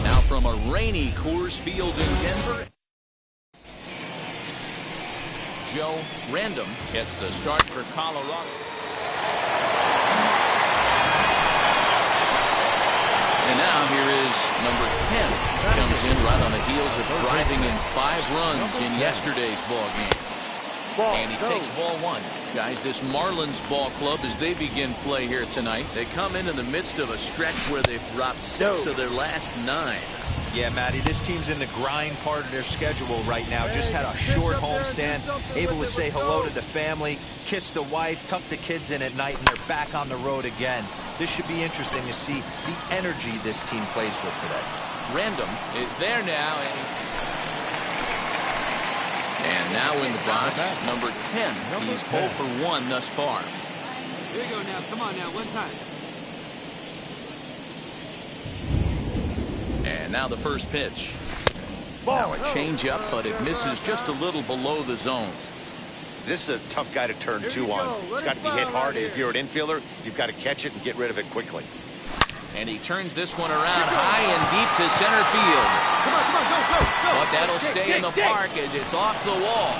Now from a rainy Coors Field in Denver, Joe Random gets the start for Colorado. And now here is number 10. Comes in right on the heels of driving in 5 runs in yesterday's ball game. And he takes ball 1. Guys, this Marlins ball club, as they begin play here tonight, they come in the midst of a stretch where they've dropped 6 of their last 9. Yeah, Matty, this team's in the grind part of their schedule right now. Just had a short homestand, able to say hello to the family, kiss the wife, tuck the kids in at night, and they're back on the road again. This should be interesting to see the energy this team plays with today. Random is there now, and now in the box, number 10. He's 0 for 1 thus far. Here you go now. Come on now, one time. And now the first pitch. Now a changeup, but it misses just a little below the zone. This is a tough guy to turn 2 on. It's got to be hit hard. If you're an infielder, you've got to catch it and get rid of it quickly. And he turns this one around high and deep to center field. Come on, go. But that'll stay in the park as it's off the wall.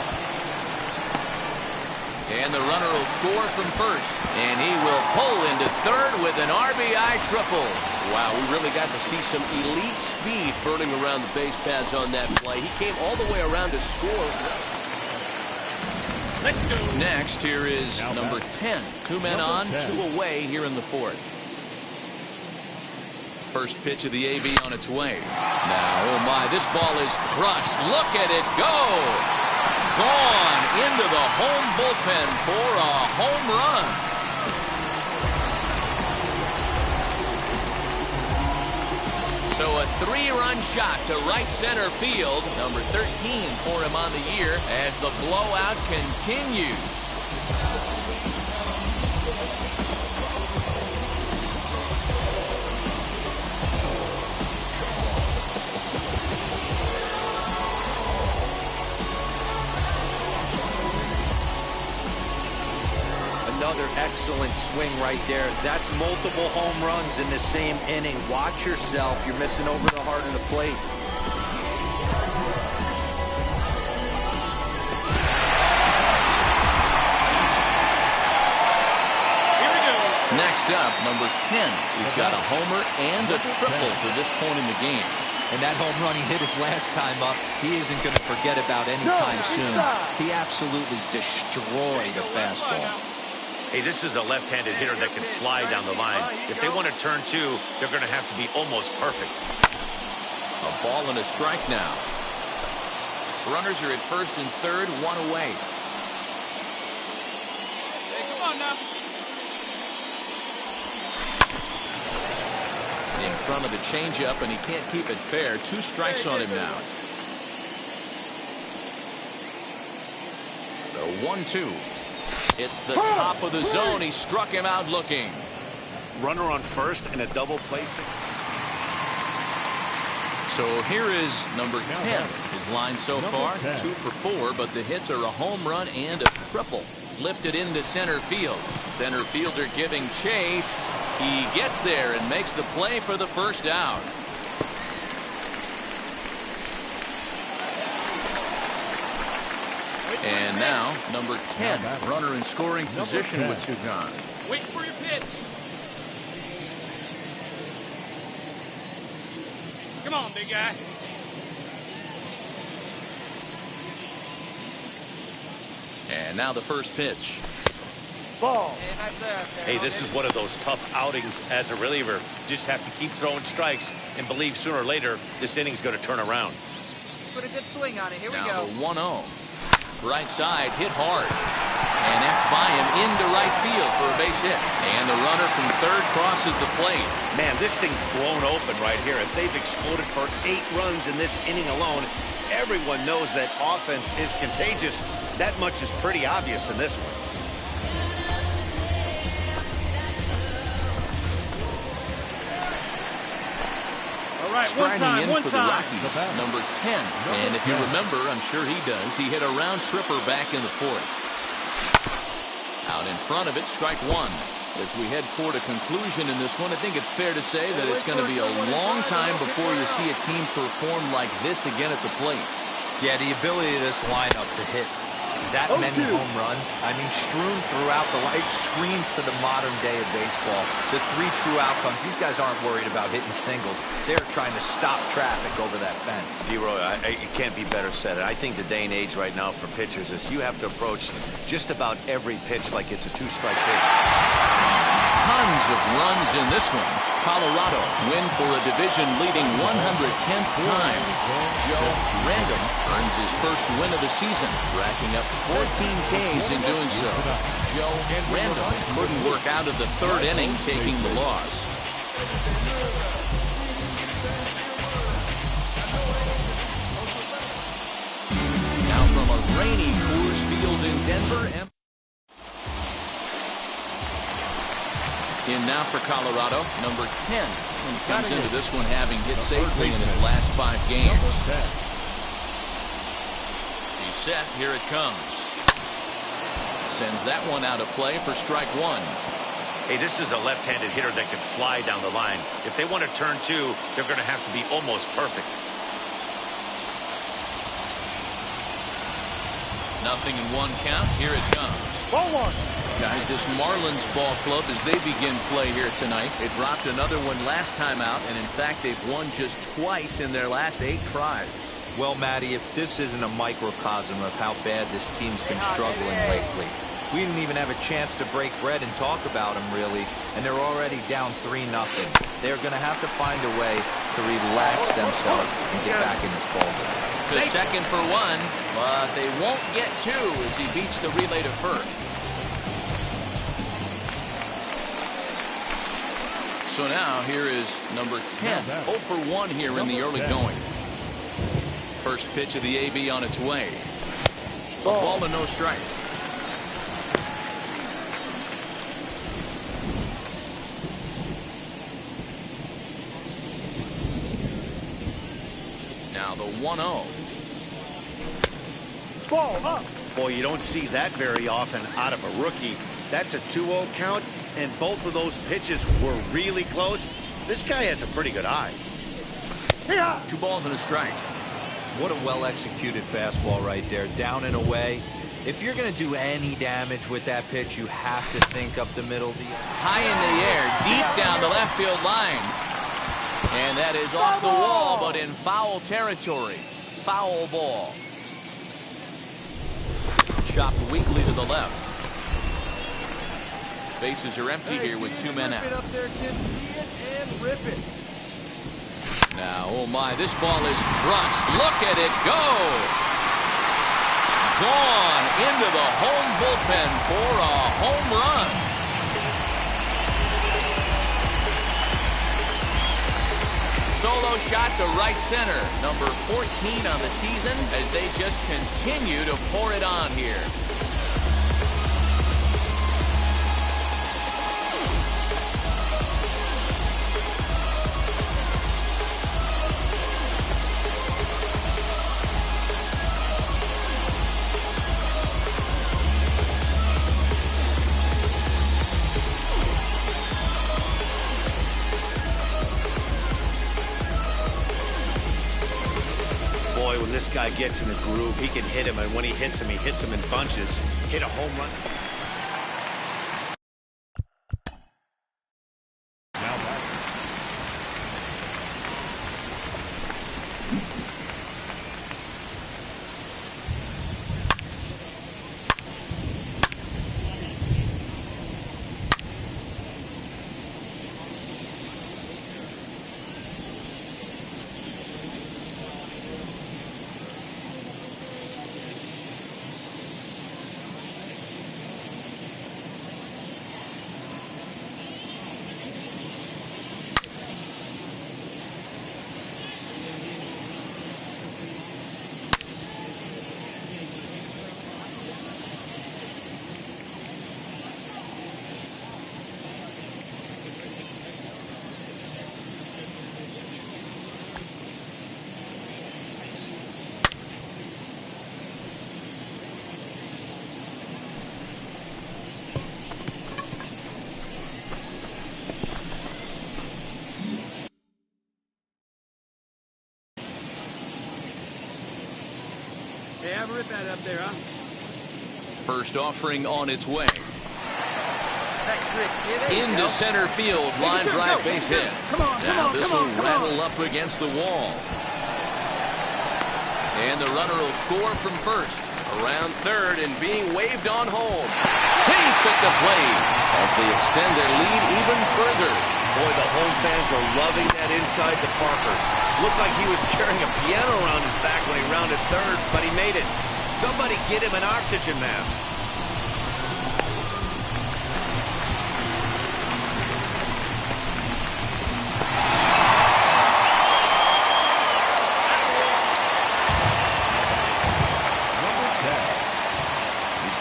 And the runner will score from first. And he will pull into third with an RBI triple. Wow, we really got to see some elite speed burning around the base paths on that play. He came all the way around to score. Next, here is number 10. 2 men on, 2 away here in the 4th. First pitch of the AB on its way. Now, oh my, this ball is crushed. Look at it go. Gone into the home bullpen for a home run. So a 3-run shot to right center field. Number 13 for him on the year as the blowout continues. Another excellent swing right there. That's multiple home runs in the same inning. Watch yourself. You're missing over the heart of the plate. Next up, number 10. He's got a homer and a triple to this point in the game. And that home run he hit his last time up, he isn't going to forget about anytime soon. He absolutely destroyed a fastball. Hey, this is a left-handed hitter that can fly down the line. If they want to turn 2, they're going to have to be almost perfect. A ball and a strike now. Runners are at first and third, 1 away. Hey, come on now. In front of the changeup, and he can't keep it fair. 2 strikes on him now. The 1-2. It's the top of the zone. He struck him out looking. Runner on first and a double play. So here is number 10. His line so far, 2 for 4, but the hits are a home run and a triple. Lifted into center field. Center fielder giving chase. He gets there and makes the play for the first out. And now, number 10, runner in scoring position with 2 gone. Wait for your pitch. Come on, big guy. And now the first pitch. Ball. Hey, this is one of those tough outings as a reliever. Just have to keep throwing strikes and believe sooner or later this inning's going to turn around. Put a good swing on it. Here we Now go. the 1-0. Right side hit hard. And that's by him into right field for a base hit. And the runner from third crosses the plate. Man, this thing's blown open right here as they've exploded for 8 runs in this inning alone. Everyone knows that offense is contagious. That much is pretty obvious in this one. Striding in for the Rockies, number 10. And if you remember, I'm sure he does, he hit a round tripper back in the 4th. Out in front of it, strike 1. As we head toward a conclusion in this one, I think it's fair to say that it's going to be a long time before you see a team perform like this again at the plate. Yeah, the ability of this lineup to hit that many home runs, I mean, strewn throughout the line, it screams to the modern day of baseball. The 3 true outcomes. These guys aren't worried about hitting singles. They're trying to stop traffic over that fence. D-Roy, it can't be better said. I think the day and age right now for pitchers is you have to approach just about every pitch like it's a 2-strike pitch. Tons of runs in this one. Colorado win for a division-leading 110th time. Joe Random earns his first win of the season, racking up 14 Ks in doing so. Joe Random couldn't work out of the 3rd inning, taking the loss. Now from a rainy Coors Field in Denver. In now for Colorado, number 10. He comes into this one having hit safely in his last 5 games. He's set. Here it comes. Sends that one out of play for strike 1. Hey, this is a left-handed hitter that can fly down the line. If they want to turn 2, they're going to have to be almost perfect. Nothing in 1 count. Here it comes. Ball 1. Guys, this Marlins ball club, as they begin play here tonight, they dropped another one last time out, and in fact, they've won just twice in their last 8 tries. Well, Matty, if this isn't a microcosm of how bad this team's been struggling lately. We didn't even have a chance to break bread and talk about them, really, and they're already down 3-0. They're going to have to find a way to relax themselves and get back in this ball game. To second for 1, but they won't get 2 as he beats the relay to first. So now here is number 10. 0 for 1 here in the early going. First pitch of the AB on its way. A ball and no strikes. Now the 1-0. Ball up. Boy, you don't see that very often out of a rookie. That's a 2-0 count, and both of those pitches were really close. This guy has a pretty good eye. 2 balls and a strike. What a well-executed fastball right there, down and away. If you're going to do any damage with that pitch, you have to think up the middle. High in the air, deep down the left field line. And that is off the wall, but in foul territory. Foul ball. Chopped weakly to the left. Bases are empty here with 2 men out. Rip it up there, kids. See it and rip it. Now, oh my, this ball is crushed. Look at it go. Gone into the home bullpen for a home run. Solo shot to right center. Number 14 on the season as they just continue to pour it on here. When this guy gets in the groove, he can hit him, and when he hits him in bunches. Hit a home run. have a rip at it up there, huh? First offering on its way. There Into center field, line drive base hit. Now this will rattle up against the wall. And the runner will score from first. Around third and being waved on home. Safe at the plate as they extend their lead even further. Boy, the home fans are loving that inside to Parker. Looked like he was carrying a piano around his back when he rounded third, but he made it. Somebody get him an oxygen mask.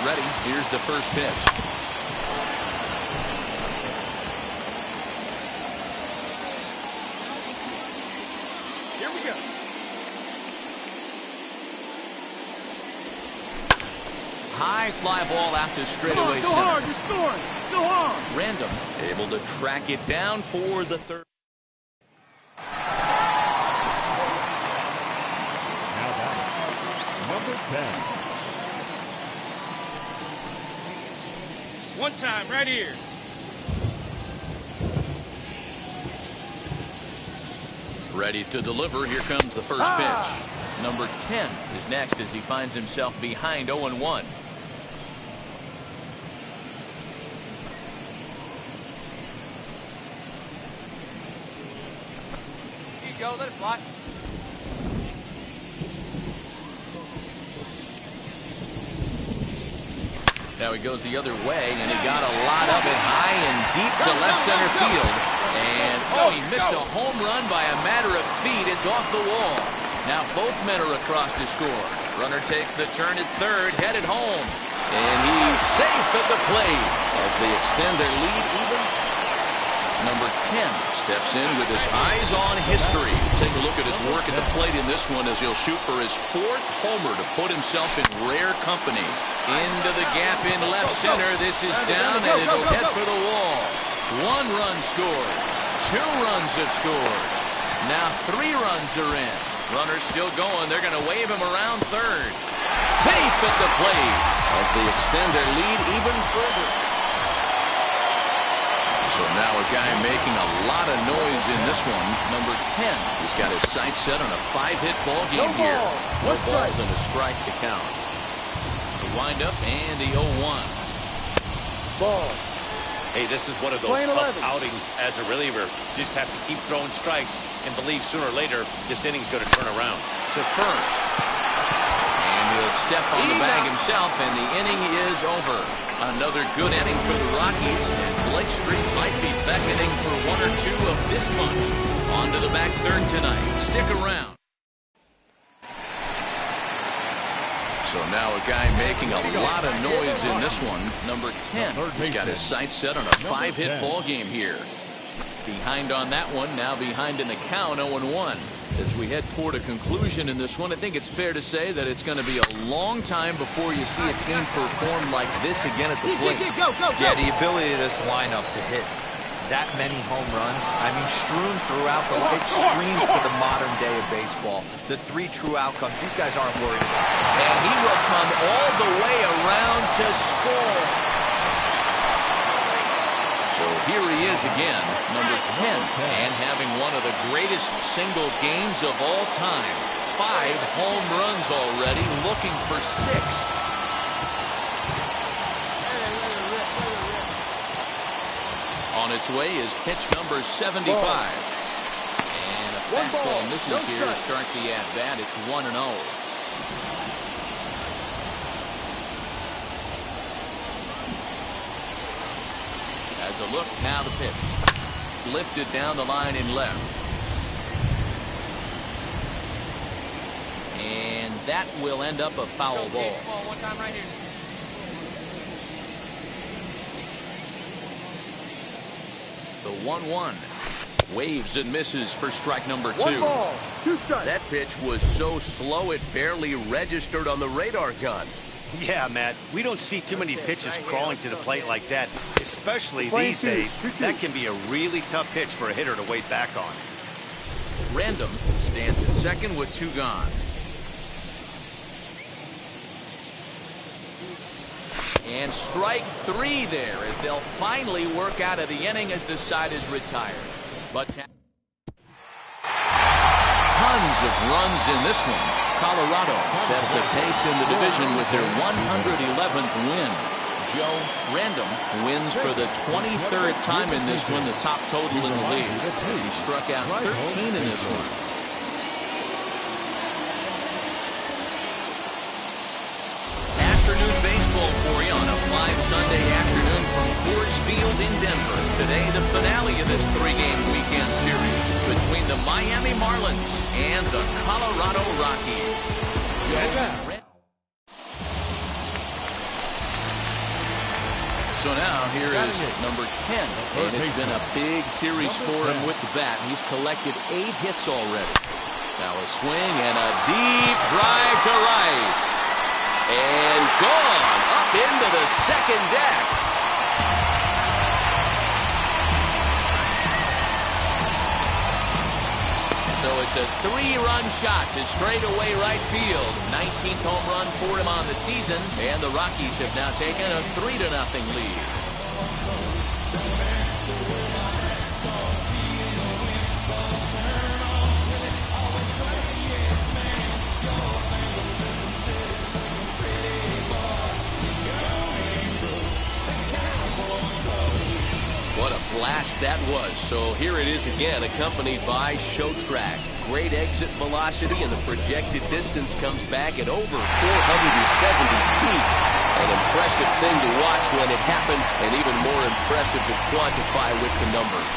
Ready. Here's the first pitch. Here we go. High fly ball out to straightaway Go center. hard, you're scoring. Go hard. Random able to track it down for the third. Now that number 10. One time, right here. Ready to deliver. Here comes the first pitch. Number 10 is next as he finds himself behind 0-1. Here you go, let it fly. Now he goes the other way, and he got a lot of it high and deep to left center field. And, oh, he missed a home run by a matter of feet. It's off the wall. Now both men are across to score. Runner takes the turn at third, headed home. And he's safe at the plate as they extend their lead even. Number 10 steps in with his eyes on history. Take a look at his work at the plate in this one as he'll shoot for his fourth homer to put himself in rare company. Into the gap in left center. This is down and it'll head for the wall. 1 run scores. 2 runs have scored. Now 3 runs are in. Runner's still going. They're going to wave him around third. Safe at the plate as they extend their lead even further. So now a guy making a lot of noise in this one. Number 10. He's got his sights set on a 5-hit ball game here. No balls and a strike to count. The windup and the 0-1. Ball. Hey, this is one of those tough outings as a reliever. You just have to keep throwing strikes and believe sooner or later this inning's going to turn around. To first. And he'll step on the bag himself, and the inning is over. Another good inning for the Rockies, and Blake Street might be beckoning for 1 or 2 of this bunch. On to the back third tonight. Stick around. So now a guy making a lot of noise in this one. Number 10. He's got his sights set on a 5-hit ball game here. Behind on that one, now behind in the count, 0-1. As we head toward a conclusion in this one, I think it's fair to say that it's going to be a long time before you see a team perform like this again at the plate. Yeah, the ability of this lineup to hit that many home runs, I mean, strewn throughout the line. It screams for the modern day of baseball. The 3 true outcomes, these guys aren't worried about. And he will come all the way around to score. So here he is again, number 10, and having one of the greatest single games of all time. 5 home runs already, looking for 6. On its way is pitch number 75. And a fastball misses here to start the at-bat. It's 1-0. As a look, now the pitch. Lifted down the line in left. And that will end up a foul ball. One time right here. The 1-1 waves and misses for strike number 2. 1 ball, 2 strikes. That pitch was so slow it barely registered on the radar gun. Yeah, Matt, we don't see too many pitches crawling to the plate like that, especially these days. That can be a really tough pitch for a hitter to wait back on. Random stands at second with 2 gone. And strike 3 there as they'll finally work out of the inning as the side is retired. But tons of runs in this one. Colorado set the pace in the division with their 111th win. Joe Random wins for the 23rd time in this one, the top total in the league, as he struck out 13 in this one. Afternoon baseball for you on a fine Sunday afternoon from Coors Field in Denver. Today, the finale of this 3-game weekend series between the Miami Marlins and the Colorado Rockies. So now here is number 10, and it's been a big series for him with the bat. He's collected 8 hits already. Now a swing and a deep drive to right. And gone up into the second deck. So it's a 3-run shot to straightaway right field. 19th home run for him on the season, and the Rockies have now taken a 3-0 lead. What a blast that was. So here it is again, accompanied by Show Track. Great exit velocity, and the projected distance comes back at over 470 feet. An impressive thing to watch when it happened, and even more impressive to quantify with the numbers.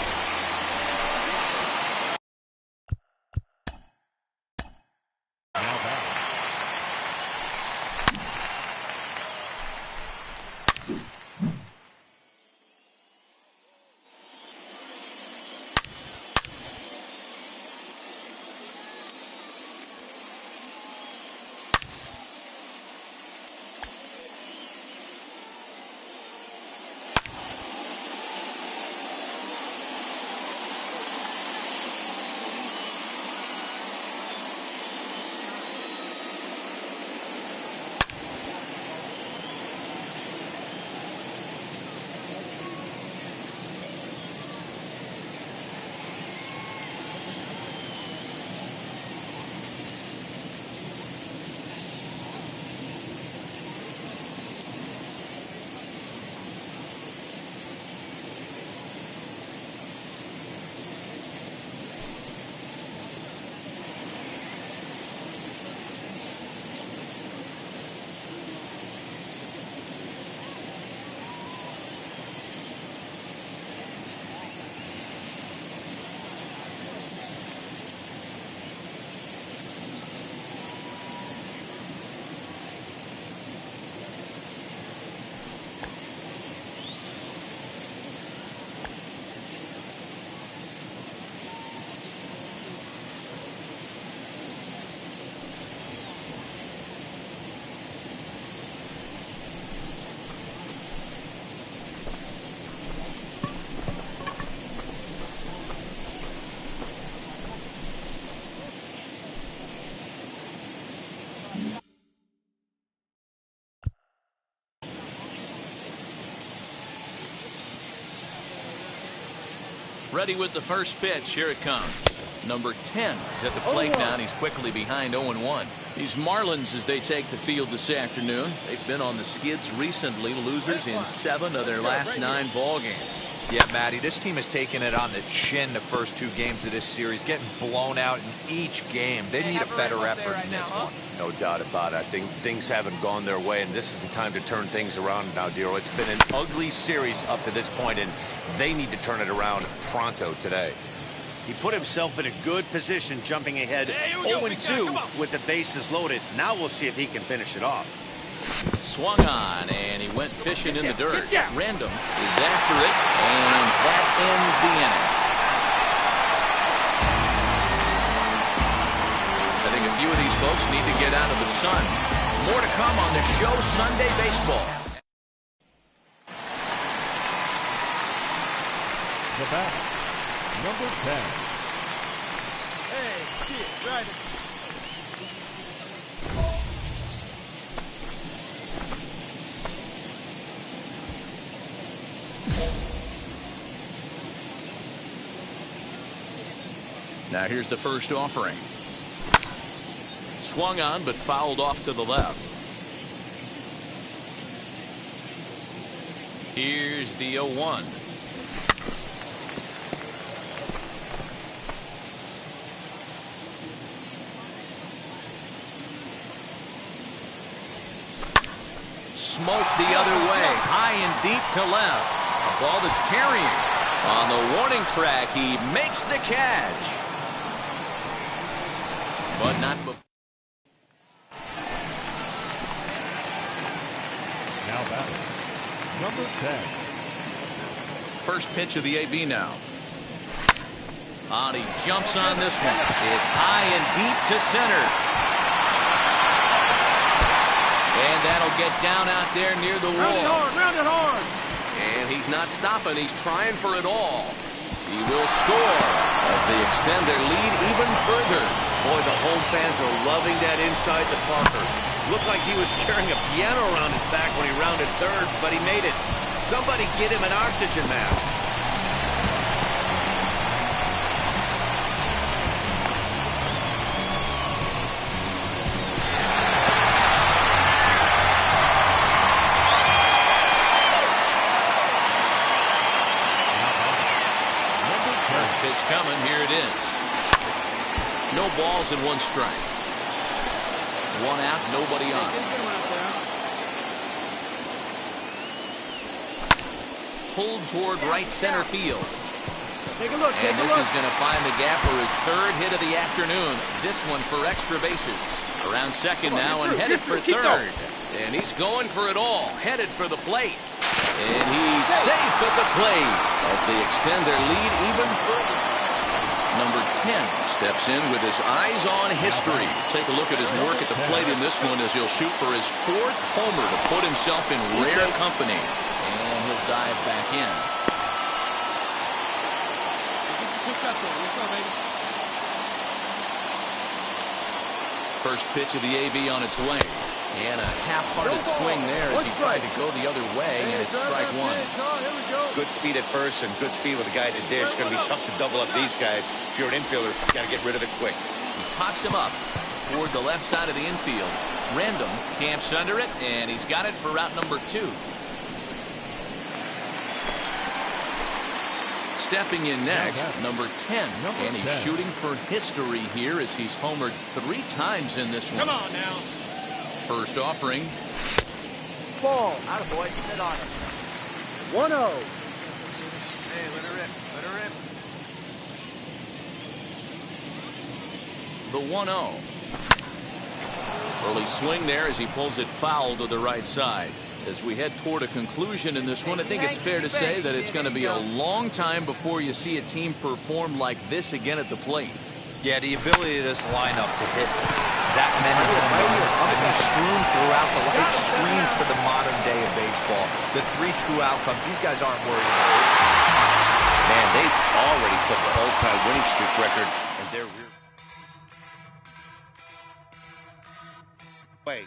Ready with the first pitch. Here it comes. Number 10 is at the plate now, and he's quickly behind 0-1. These Marlins, as they take the field this afternoon, they've been on the skids recently, losers in 7 of their last 9 ball games. Yeah, Matty, this team has taken it on the chin the first 2 games of this series, getting blown out in each game. They need a better effort in this one. No doubt about it. I think things haven't gone their way, and this is the time to turn things around now, Dero. It's been an ugly series up to this point, and they need to turn it around pronto today. He put himself in a good position, jumping ahead 0-2 with the bases loaded. Now we'll see if he can finish it off. Swung on, and he went fishing in the dirt. Random is after it, and that ends the inning. I think a few of these folks need to get out of the sun. More to come on the show Sunday Baseball. The bat, number 10. Hey, see it, drive it. Now here's the first offering. Swung on, but fouled off to the left. Here's the 0-1. Smoked the other way, high and deep to left. A ball that's carrying. On the warning track, he makes the catch. But not before. Now batting, number 10. First pitch of the AB now. He jumps on this one. It's high and deep to center. And that'll get down out there near the wall. Round it hard. And he's not stopping. He's trying for it all. He will score as they extend their lead even further. Boy, the home fans are loving that inside the Parker. Looked like he was carrying a piano around his back when he rounded third, but he made it. Somebody get him an oxygen mask. First pitch coming. Here it is. No balls and one strike. One out, nobody on. Pulled toward right center field. Take a look. And this is going to find the gap for his third hit of the afternoon. This one for extra bases. Around second now and headed for third. And he's going for it all. Headed for the plate. And he's safe at the plate as they extend their lead even further. Number 10 steps in with his eyes on history. Take a look at his work at the plate in this one as he'll shoot for his fourth homer to put himself in rare company. And he'll dive back in. First pitch of the AB on its way. And a half-hearted swing there as he tried to go the other way, and it's strike one. Good speed at first and good speed with a guy at the dish. It's going to be tough to double up these guys. If you're an infielder, you got to get rid of it quick. He pops him up toward the left side of the infield. Random camps under it, and he's got it for route number 2. Stepping in next, number 10. And he's shooting for history here as he's homered 3 times in this one. Come on now. First offering. Ball. Out of boy. Sit on it. 1-0. Hey, let her rip. Let her rip. The 1-0. Early swing there as he pulls it foul to the right side. As we head toward a conclusion in this one, I think it's fair to say that it's going to be a long time before you see a team perform like this again at the plate. Yeah, the ability of this lineup to hit that many home runs and be strewn throughout the line screams for the modern day of baseball. The 3 true outcomes, these guys aren't worried about it. Man, they've already put the all-time winning streak record in their rear. Wait.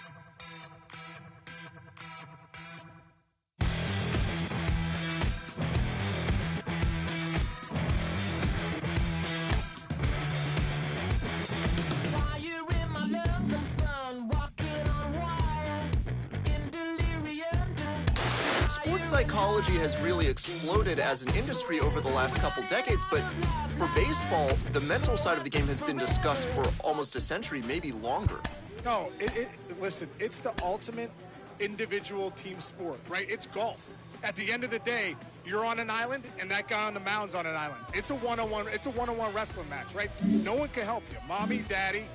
Sports psychology has really exploded as an industry over the last couple decades, but for baseball, the mental side of the game has been discussed for almost a century, maybe longer. No, listen, it's the ultimate individual team sport, right? It's golf. At the end of the day, you're on an island, and that guy on the mound's on an island. It's a one-on-one wrestling match, right? No one can help you. Mommy, daddy,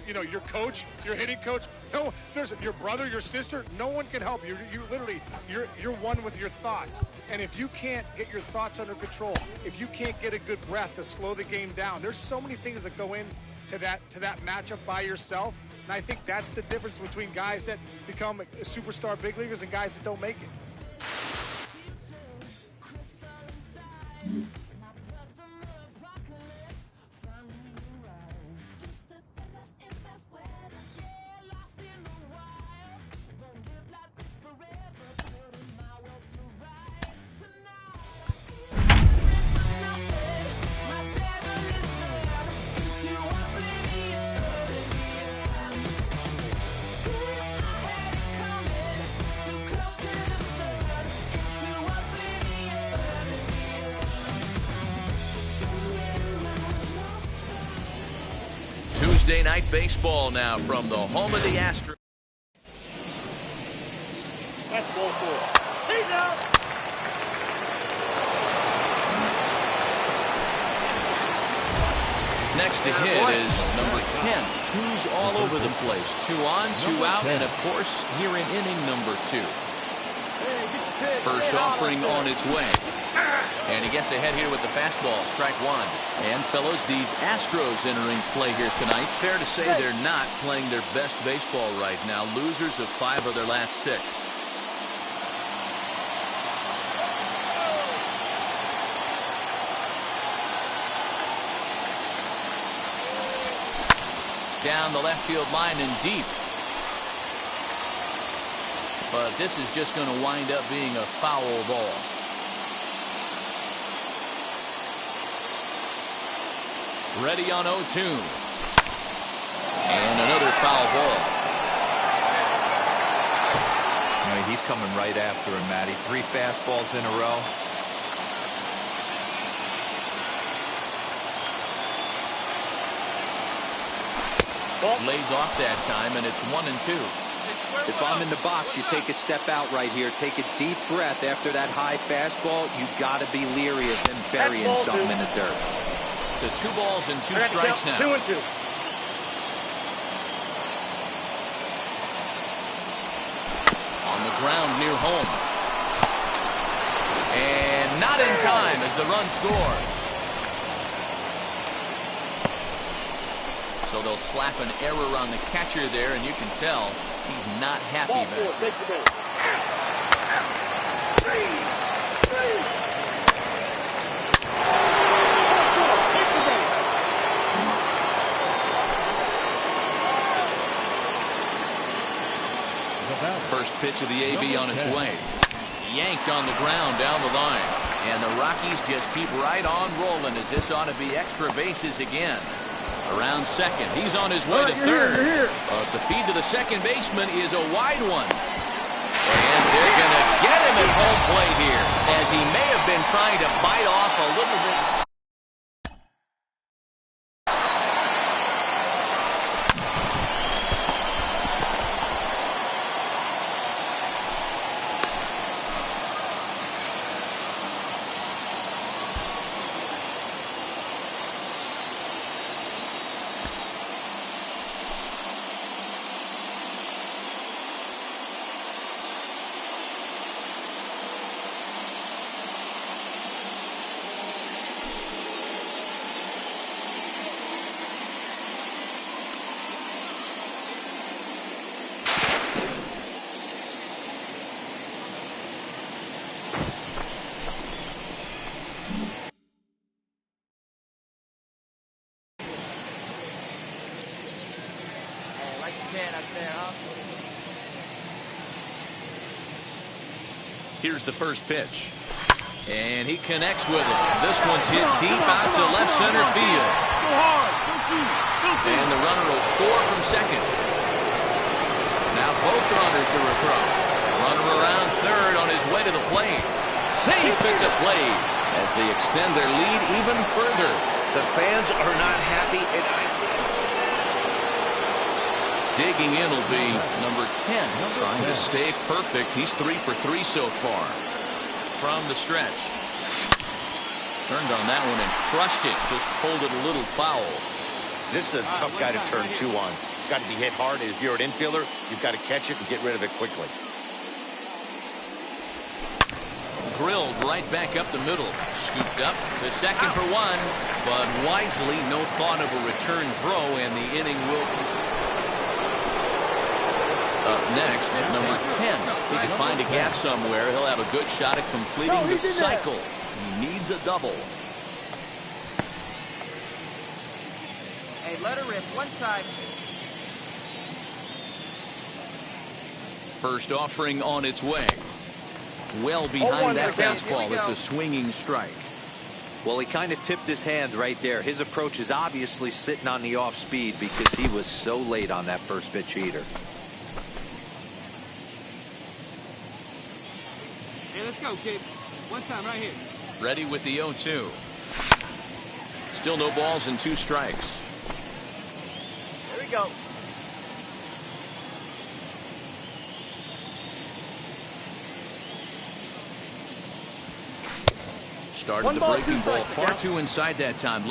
your coach, your hitting coach. No, there's your brother, your sister. No one can help you. You're one with your thoughts. And if you can't get your thoughts under control, if you can't get a good breath to slow the game down, there's so many things that go into that matchup by yourself. And I think that's the difference between guys that become superstar big leaguers and guys that don't make it. Tuesday night baseball now from the home of the Astros. That's ball 4. He's out. Next to hit is number 10. Twos all over the place. 2 on, 2 out, and of course, here in inning number 2. First offering on its way. And he gets ahead here with the fastball, strike 1. And fellas, these Astros entering play here tonight. Fair to say they're not playing their best baseball right now. Losers of 5 of their last 6. Down the left field line and deep. But this is just going to wind up being a foul ball. Ready on 0-2. And another foul ball. He's coming right after him, Matty. 3 fastballs in a row. Lays off that time, and it's 1-2. If I'm in the box, you take a step out right here. Take a deep breath after that high fastball. You got to be leery of him burying something in the dirt. To 2 balls and 2 strikes now. 2-2. On the ground near home. And not in time as the run scores. So they'll slap an error on the catcher there, and you can tell he's not happy Ball about 4. it. Take the ball. 3. First pitch of the AB on its way. Yanked on the ground down the line. And the Rockies just keep right on rolling as this ought to be extra bases again. Around second. He's on his way to third. But the feed to the second baseman is a wide one. And they're going to get him at home plate here, as he may have been trying to bite off a little bit. Here's the first pitch. And he connects with it. This one's hit deep out to left center field. And the runner will score from second. Now both runners are across. Runner around third on his way to the plate. Safe at the plate as they extend their lead even further. The fans are not happy. Digging in will be number 10. Trying to stay perfect. He's 3 for 3 so far. From the stretch. Turned on that one and crushed it. Just pulled it a little foul. This is a tough guy to turn 2 on. It's got to be hit hard. If you're an infielder, you've got to catch it and get rid of it quickly. Drilled right back up the middle. Scooped up to second for 1. But wisely, no thought of a return throw, and the inning will continue. Up next, number 10. If he can find a gap somewhere, he'll have a good shot at completing the cycle. He needs a double. Hey, let her rip one time. First offering on its way. Well behind that fastball. It's a swinging strike. Well, he kind of tipped his hand right there. His approach is obviously sitting on the off speed because he was so late on that first pitch heater. Hey, let's go, kid. One time right here. Ready with the 0-2. Still no balls and 2 strikes. go. Started the breaking ball far too inside that time.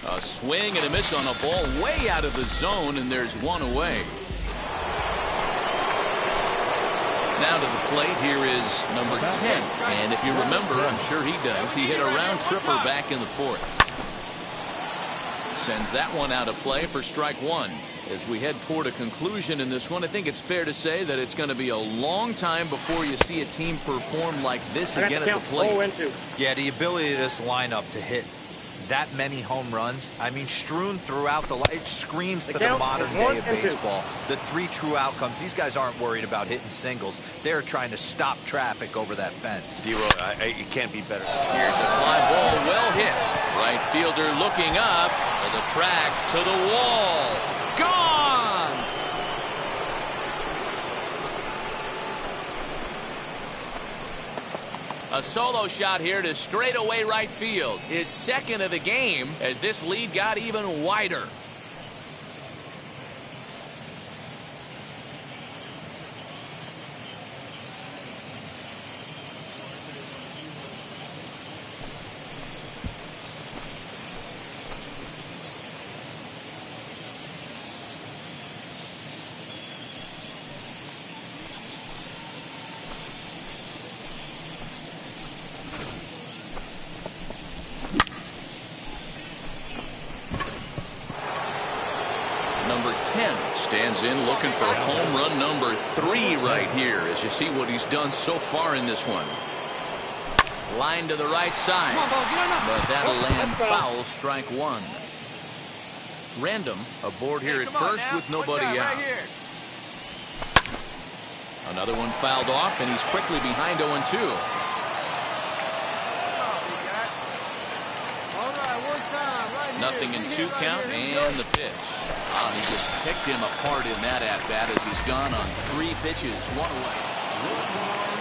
A swing and a miss on a ball way out of the zone, and there's one away. Now to the plate, here is number 10. And if you remember, I'm sure he does, he hit a round tripper back in the fourth. Sends that one out of play for strike one. As we head toward a conclusion in this one, I think it's fair to say that it's going to be a long time before you see a team perform like this again at the plate. Yeah, the ability of this lineup to hit that many home runs, I mean, strewn throughout it screams to the modern day of baseball. The three true outcomes. These guys aren't worried about hitting singles. They're trying to stop traffic over that fence. It can't be better. Here's a fly ball, well hit. Right fielder looking up to the track, to the wall. Gone! A solo shot here to straightaway right field. His second of the game as this lead got even wider. Number 10 stands in looking for home run number 3 right here as you see what he's done so far in this one. Line to the right side, but that'll land foul, strike one. Random aboard here at first with nobody out. Another one fouled off, and he's quickly behind 0-2. Nothing in 2 count, and the pitch. He just picked him apart in that at-bat as he's gone on 3 pitches, 1 away.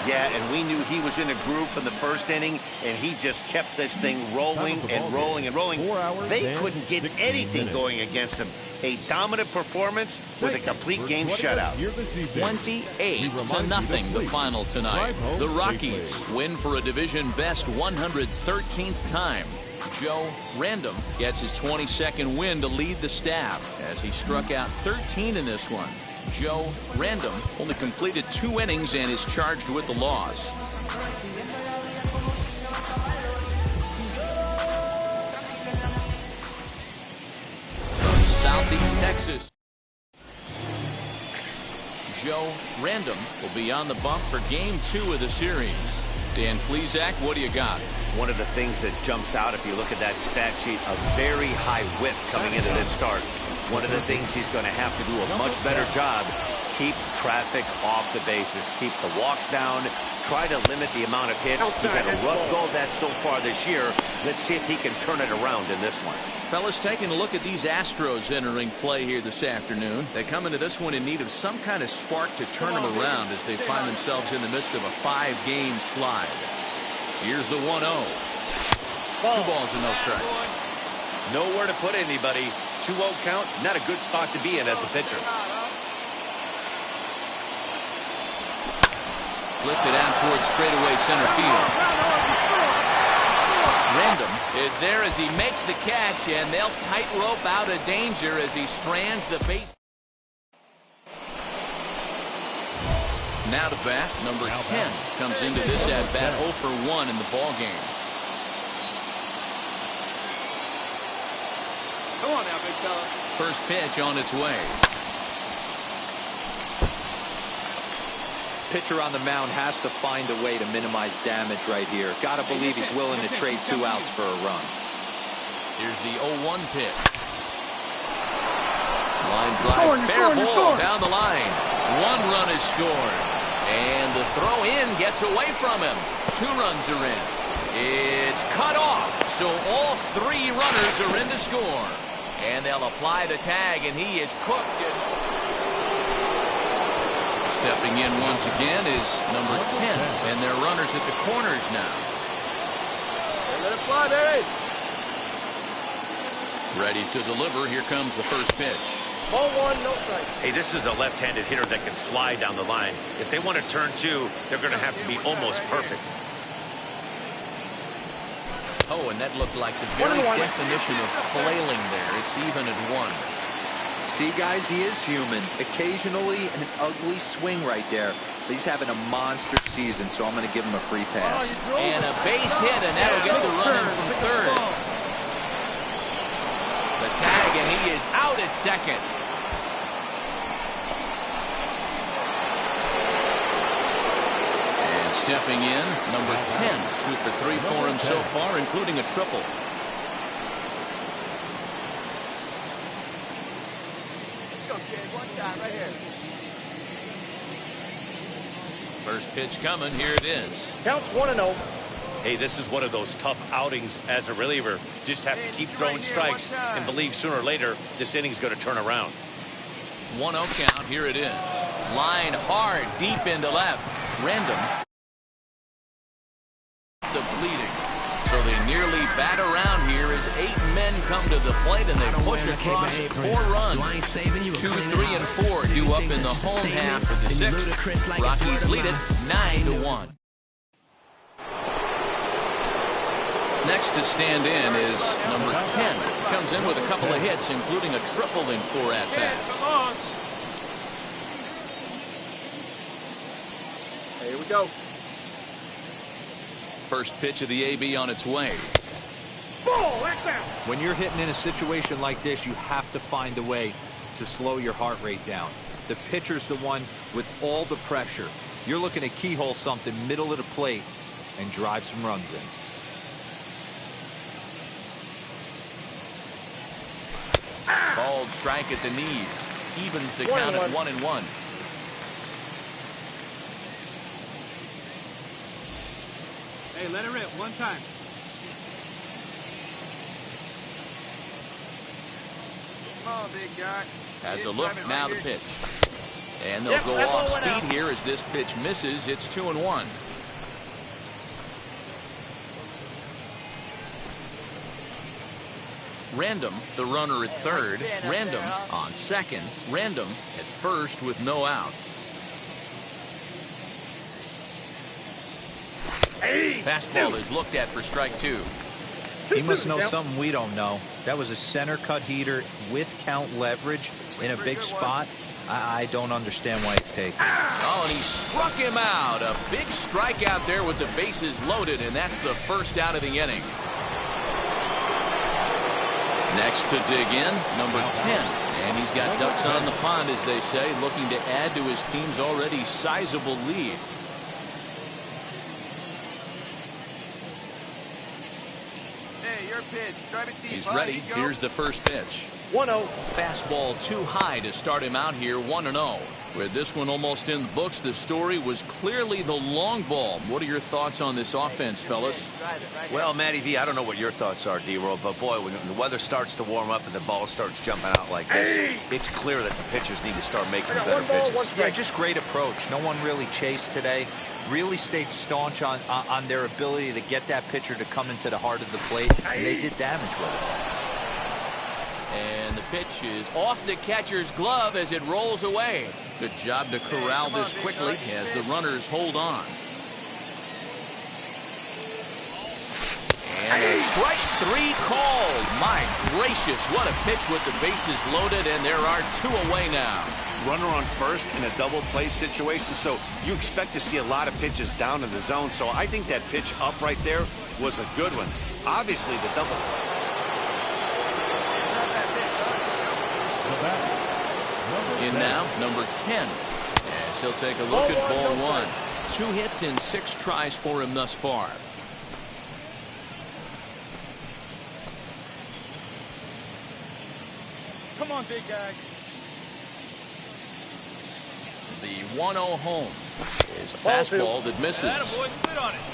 Yeah, and we knew he was in a groove from the first inning, and he just kept this thing rolling and rolling and rolling. They couldn't get anything going against him. A dominant performance with a complete game shutout. 28-0 the final tonight. The Rockies win for a division best 113th time. Joe Random gets his 22nd win to lead the staff as he struck out 13 in this one. Joe Random only completed 2 innings and is charged with the loss. From Southeast Texas, Joe Random will be on the bump for game 2 of the series. Dan Plesac, what do you got? One of the things that jumps out if you look at that stat sheet, a very high whip coming into this start. One of the things he's going to have to do a much better job, keep traffic off the bases, keep the walks down, try to limit the amount of hits. He's had a rough go of that so far this year. Let's see if he can turn it around in this one. Fellas, taking a look at these Astros entering play here this afternoon. They come into this one in need of some kind of spark to turn them around as they find themselves in the midst of a 5-game slide. Here's the 1-0. 2 balls and no strikes. Nowhere to put anybody. 2-0 count, not a good spot to be in as a pitcher. Lifted out towards straightaway center field. Rendon is there as he makes the catch, and they'll tightrope out of danger as he strands the base. Now to bat, number 10 comes into this at bat 0 for 1 in the ball game. Come on now, big fella. First pitch on its way. Pitcher on the mound has to find a way to minimize damage right here. Got to believe he's willing to trade 2 outs for a run. Here's the 0-1 pitch. Line drive, fair ball down the line. 1 run is scored. And the throw in gets away from him. 2 runs are in. It's cut off. So all 3 runners are in to score. And they'll apply the tag, and he is cooked. Stepping in once again is number 10. And they're runners at the corners now. Let it fly, baby. Ready to deliver. Here comes the first pitch. Ball 1, no strike. Hey, this is a left-handed hitter that can fly down the line. If they want to turn 2, they're going to have to be almost perfect. Oh, and that looked like the very definition of flailing there. It's even at 1. See, guys, he is human. Occasionally an ugly swing right there, but he's having a monster season, so I'm going to give him a free pass. And a base hit, and that'll get the run in from third. The tag, and he is out at second. And stepping in, number 10. 2 for 3 for him so far, including a triple. Right here. First pitch coming. Here it is. Counts 1-0. Hey, this is one of those tough outings as a reliever. Just have to keep throwing strikes and believe sooner or later this inning's going to turn around. 1-0 count. Here it is. Line hard, deep into left. Rendon. Depleting. So they nearly bat around here as 8 men come to the plate, and they push across 4 runs. 2, 3, and 4 due up in the home half of the 6th. Rockies lead it 9-1. Next to stand in is number 10. Comes in with a couple of hits, including a triple in 4 at-bats. Here we go. First pitch of the AB on its way. When you're hitting in a situation like this, you have to find a way to slow your heart rate down. The pitcher's the one with all the pressure. You're looking to keyhole something middle of the plate and drive some runs in. Bald strike at the knees. Evens the count at 1-1. Hey, let it rip 1 time. Come on, big guy. Has a look, now the pitch. And they'll go off speed here as this pitch misses. It's 2-1. Rendon, the runner at third. Rendon on second. Rendon at first with no outs. Fastball is looked at for strike 2. He must know something we don't know. That was a center cut heater with count leverage in a big spot. I don't understand why it's taken. Oh, and he struck him out. A big strikeout there with the bases loaded, and that's the first out of the inning. Next to dig in, number 10. And he's got ducks on the pond, as they say, looking to add to his team's already sizable lead. He's ready. Here's the first pitch. 1-0. Fastball too high to start him out here. 1-0. With this one almost in the books, the story was clearly the long ball. What are your thoughts on this offense, fellas? Well, Matty V, I don't know what your thoughts are, D-Roll, but boy, when the weather starts to warm up and the ball starts jumping out like this, it's clear that the pitchers need to start making better pitches. Yeah, just great approach. No one really chased today. Really stayed staunch on their ability to get that pitcher to come into the heart of the plate, and they did damage with it. And the pitch is off the catcher's glove as it rolls away. Good job to corral this quickly as the runners hold on. And a strike three called. My gracious, what a pitch with the bases loaded, and there are two away now. Runner on first in a double play situation, so you expect to see a lot of pitches down in the zone. So I think that pitch up right there was a good one. Obviously, the double play. In now, number 10. As he'll take a look at ball one. 2 hits in 6 tries for him thus far. Come on, big guy. The 1-0 home is a fastball that misses.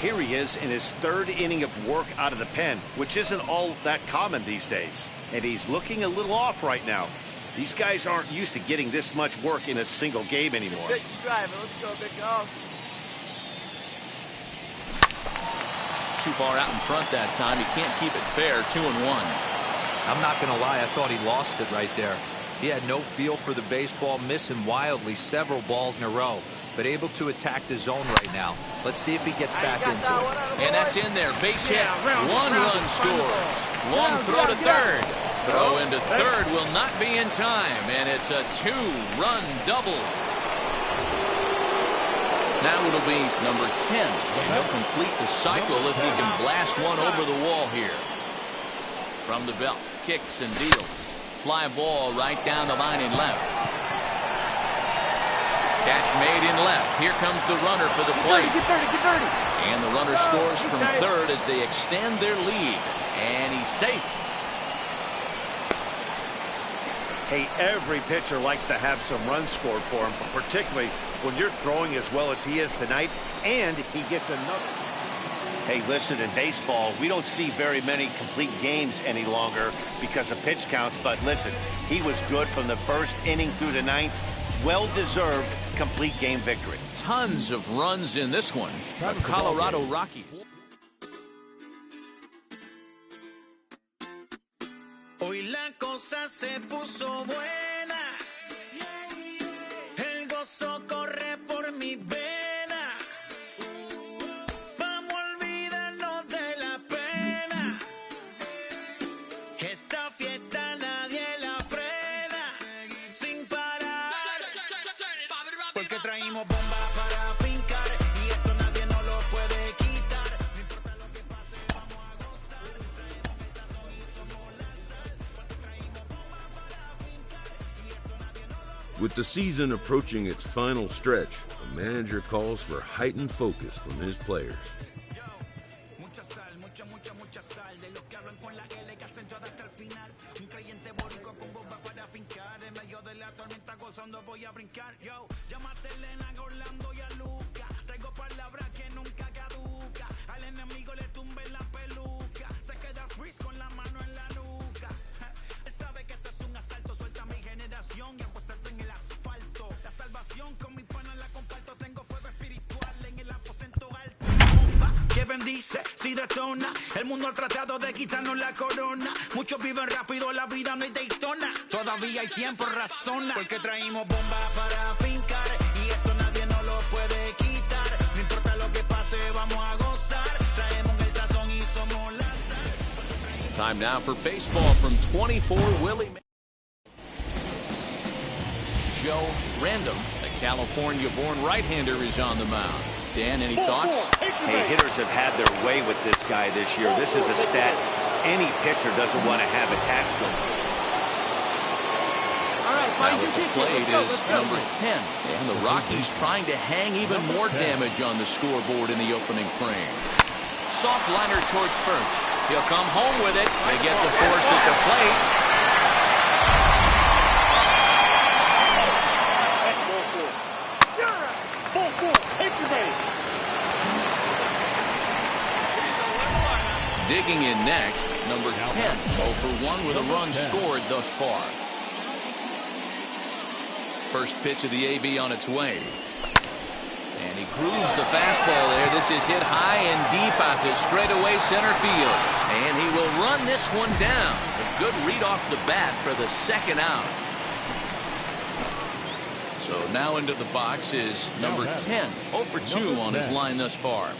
Here he is in his 3rd inning of work out of the pen, which isn't all that common these days. And he's looking a little off right now. These guys aren't used to getting this much work in a single game anymore. Good drive. Let's go, big dog. Too far out in front that time. He can't keep it fair. 2-1. I'm not going to lie. I thought he lost it right there. He had no feel for the baseball, missing wildly several balls in a row, but able to attack the zone right now. Let's see if he gets back into it. And that's in there. Base hit. 1 run scores. Long throw to third. Throw into third will not be in time, and it's a 2-run double. Now it'll be number 10, and he'll complete the cycle if he can blast one over the wall here. From the belt, kicks and deals. Fly ball right down the line in left. Catch made in left. Here comes the runner for the plate. And the runner scores from third as they extend their lead. And he's safe. Hey, every pitcher likes to have some runs scored for him, but particularly when you're throwing as well as he is tonight, and he gets another. Hey, listen, in baseball, we don't see very many complete games any longer because of pitch counts, but listen, he was good from the 1st inning through the 9th. Well-deserved complete game victory. Tons of runs in this one. The Colorado Rockies. Hoy la cosa se puso buena. El gozo corre por mi vena. Vamos a olvidarnos de la pena. Esta fiesta nadie la frena. Sin parar. Porque traímos bomba para fincar. Y esto nadie nos lo puede quitar. No importa lo que pase, vamos a gozar. Traemos esa sazón y somos la sal. With the season approaching its final stretch, the manager calls for heightened focus from his players. Que bendice, si detona. El mundo ha tratado de quitarnos la corona. Muchos viven rápido, la vida no es Daytona. Todavía hay tiempo, razona. Porque traímos bomba para fincar. Y esto nadie nos lo puede quitar. No importa lo que pase, vamos a gozar. Traemos el sazón y somos la sal. Time now for baseball from 24, Willie. Joe Random, the California-born right-hander, is on the mound. Dan, any thoughts? Hey, hitters have had their way with this guy this year. This is a stat any pitcher doesn't want to have attached to him. Now at the plate is number 10. And the Rockies trying to hang even more damage on the scoreboard in the opening frame. Soft liner towards first. He'll come home with it. They get the force at the plate. Digging in next, number 10, 0 for 1 with a run scored thus far. First pitch of the AB on its way. And he grooves the fastball there. This is hit high and deep out to straightaway center field. And he will run this one down. good read off the bat for the second out. So now into the box is number 10. 0 for 2 on his line thus far.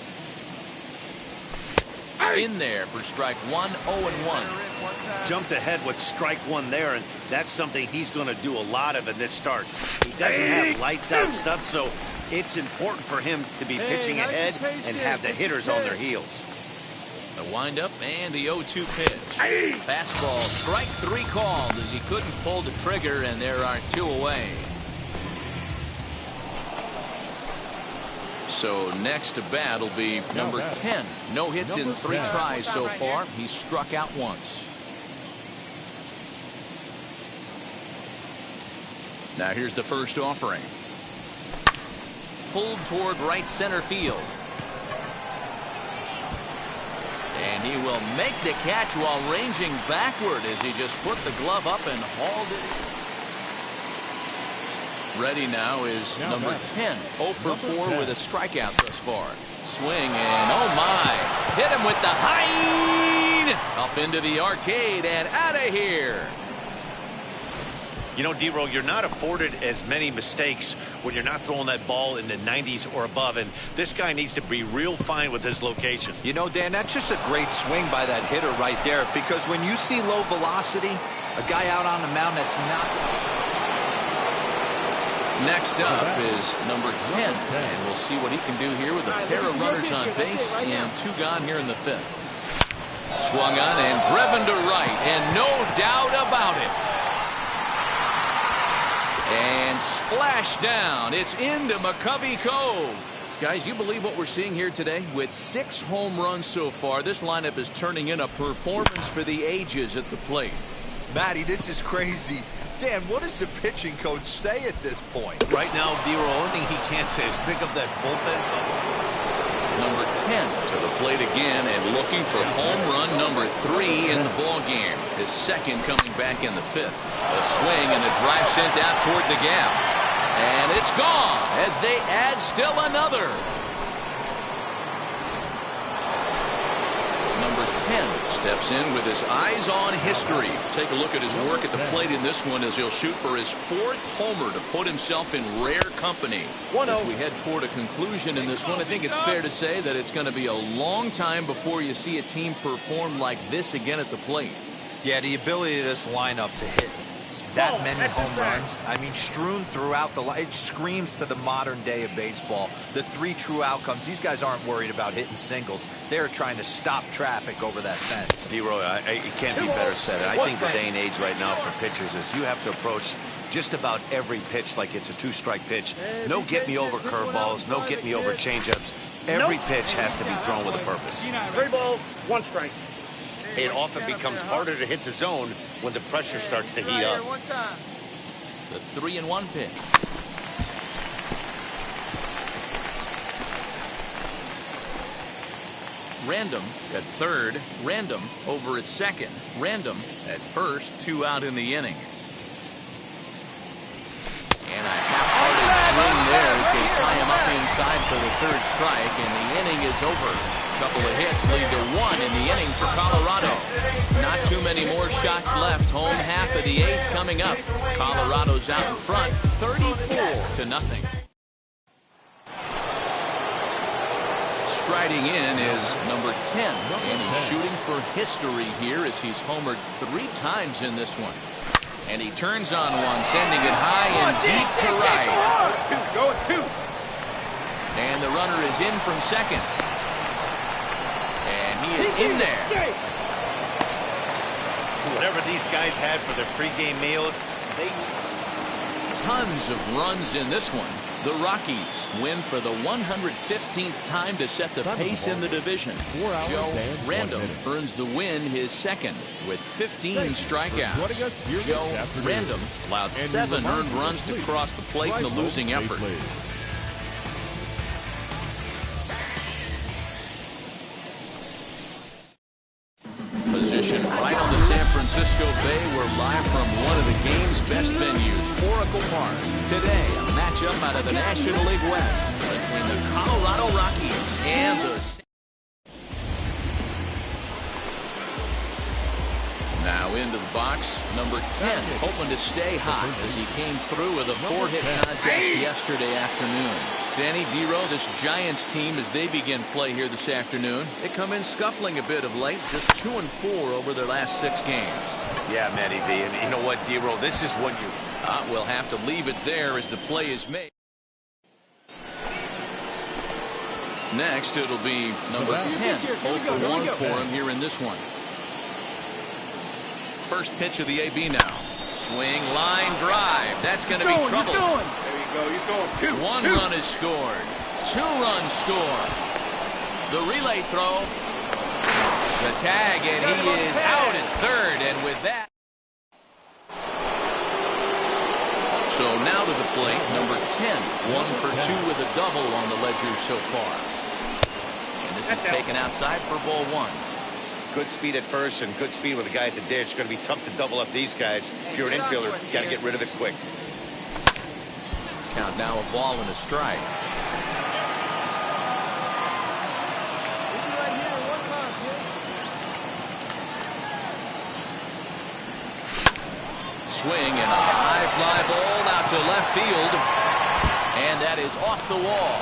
In there for strike 1, 0-1. Jumped ahead with strike 1 there, and that's something he's going to do a lot of in this start. He doesn't have lights out stuff, so it's important for him to be pitching ahead and have the hitters on their heels. The windup and the 0-2 pitch. Fastball, strike 3 called as he couldn't pull the trigger, and there are 2 away. So next to bat will be number 10. No hits in 3 tries so far. He's struck out once. Now here's the first offering. Pulled toward right center field. And he will make the catch while ranging backward as he just put the glove up and hauled it. Ready now is number 10. 0 for 4 with a strikeout thus far. Swing and oh my. Hit him with the high. Up into the arcade and out of here. You know, D-Row, you're not afforded as many mistakes when you're not throwing that ball in the 90s or above, and this guy needs to be real fine with his location. You know, Dan, that's just a great swing by that hitter right there, because when you see low velocity, a guy out on the mound that's not... Next up is number 10, and we'll see what he can do here with a pair of runners on base and 2 gone here in the 5th. Swung on and driven to right, and no doubt about it. And splash down. It's into McCovey Cove. Guys, you believe what we're seeing here today? With 6 home runs so far, this lineup is turning in a performance for the ages at the plate. Matty, this is crazy. Dan, what does the pitching coach say at this point? Right now, D-Row, only thing he can't say is pick up that bullpen. Number 10 to the plate again and looking for home run number 3 in the ball game. His second coming back in the 5th. A swing and a drive sent out toward the gap. And it's gone as they add still another. Number 10 steps in with his eyes on history. Take a look at his work at the plate in this one as he'll shoot for his 4th homer to put himself in rare company. As we head toward a conclusion in this one, I think it's fair to say that it's going to be a long time before you see a team perform like this again at the plate. Yeah, the ability of this lineup to hit that many home runs, I mean, strewn throughout the line, it screams to the modern day of baseball. The 3 true outcomes. These guys aren't worried about hitting singles. They're trying to stop traffic over that fence. D-Roy, it can't be better said. I think the day and age right now for pitchers is you have to approach just about every pitch like it's a 2-strike pitch. No get-me-over curveballs, no get-me-over changeups. Every pitch has to be thrown with a purpose. 3 balls, 1 strike. It often becomes harder to hit the zone when the pressure starts to heat up. The 3-1 pitch. Random at third. Random over at second. Random at first. 2 out in the inning. And a half-hearted swing there as they tie him up inside for the 3rd strike, and the inning is over. A couple of hits lead to 1 in the inning for Colorado. Not too many more shots left. Home half of the 8th coming up. Colorado's out in front, 34-0. Striding in is number 10, and he's shooting for history here as he's homered 3 times in this one. And he turns on one, sending it high and deep to right. Go 2. And the runner is in from second. And he is in there. Whatever these guys had for their pregame meals, they... Tons of runs in this one. The Rockies win for the 115th time to set the pace in the division. Joe Random earns the win, his 2nd, with 15 strikeouts. Joe Random allowed 7 earned runs to cross the plate in the losing effort. Position right on the San Francisco Bay. We're live from one of the game's best venues, Oracle Park. Today, a matchup out of the National League West between the Colorado Rockies and the... Now into the box. Number 10, hoping to stay hot as he came through with a 4-hit contest yesterday afternoon. Danny Dero, this Giants team, as they begin play here this afternoon, they come in scuffling a bit of late, just 2-4 over their last 6 games. Yeah, Matty V, and you know what, Dero, this is when you... We'll have to leave it there as the play is made. Next, it'll be number 10. 0 for 1 for him here in this one. First pitch of the AB now. Swing, line, drive. That's going to be trouble. There you go. You're going. 1 run is scored. 2 runs scored. The relay throw. The tag, and he is out at third. And with that. So now to the plate, number 10. 1 for 2 with a double on the ledger so far. And this is taken outside for ball 1. Good speed at first and good speed with the guy at the dish. It's going to be tough to double up these guys. If you're an infielder, you got to get rid of it quick. Count now, a ball and a strike. Swing and a high fly ball out to left field. And that is off the wall.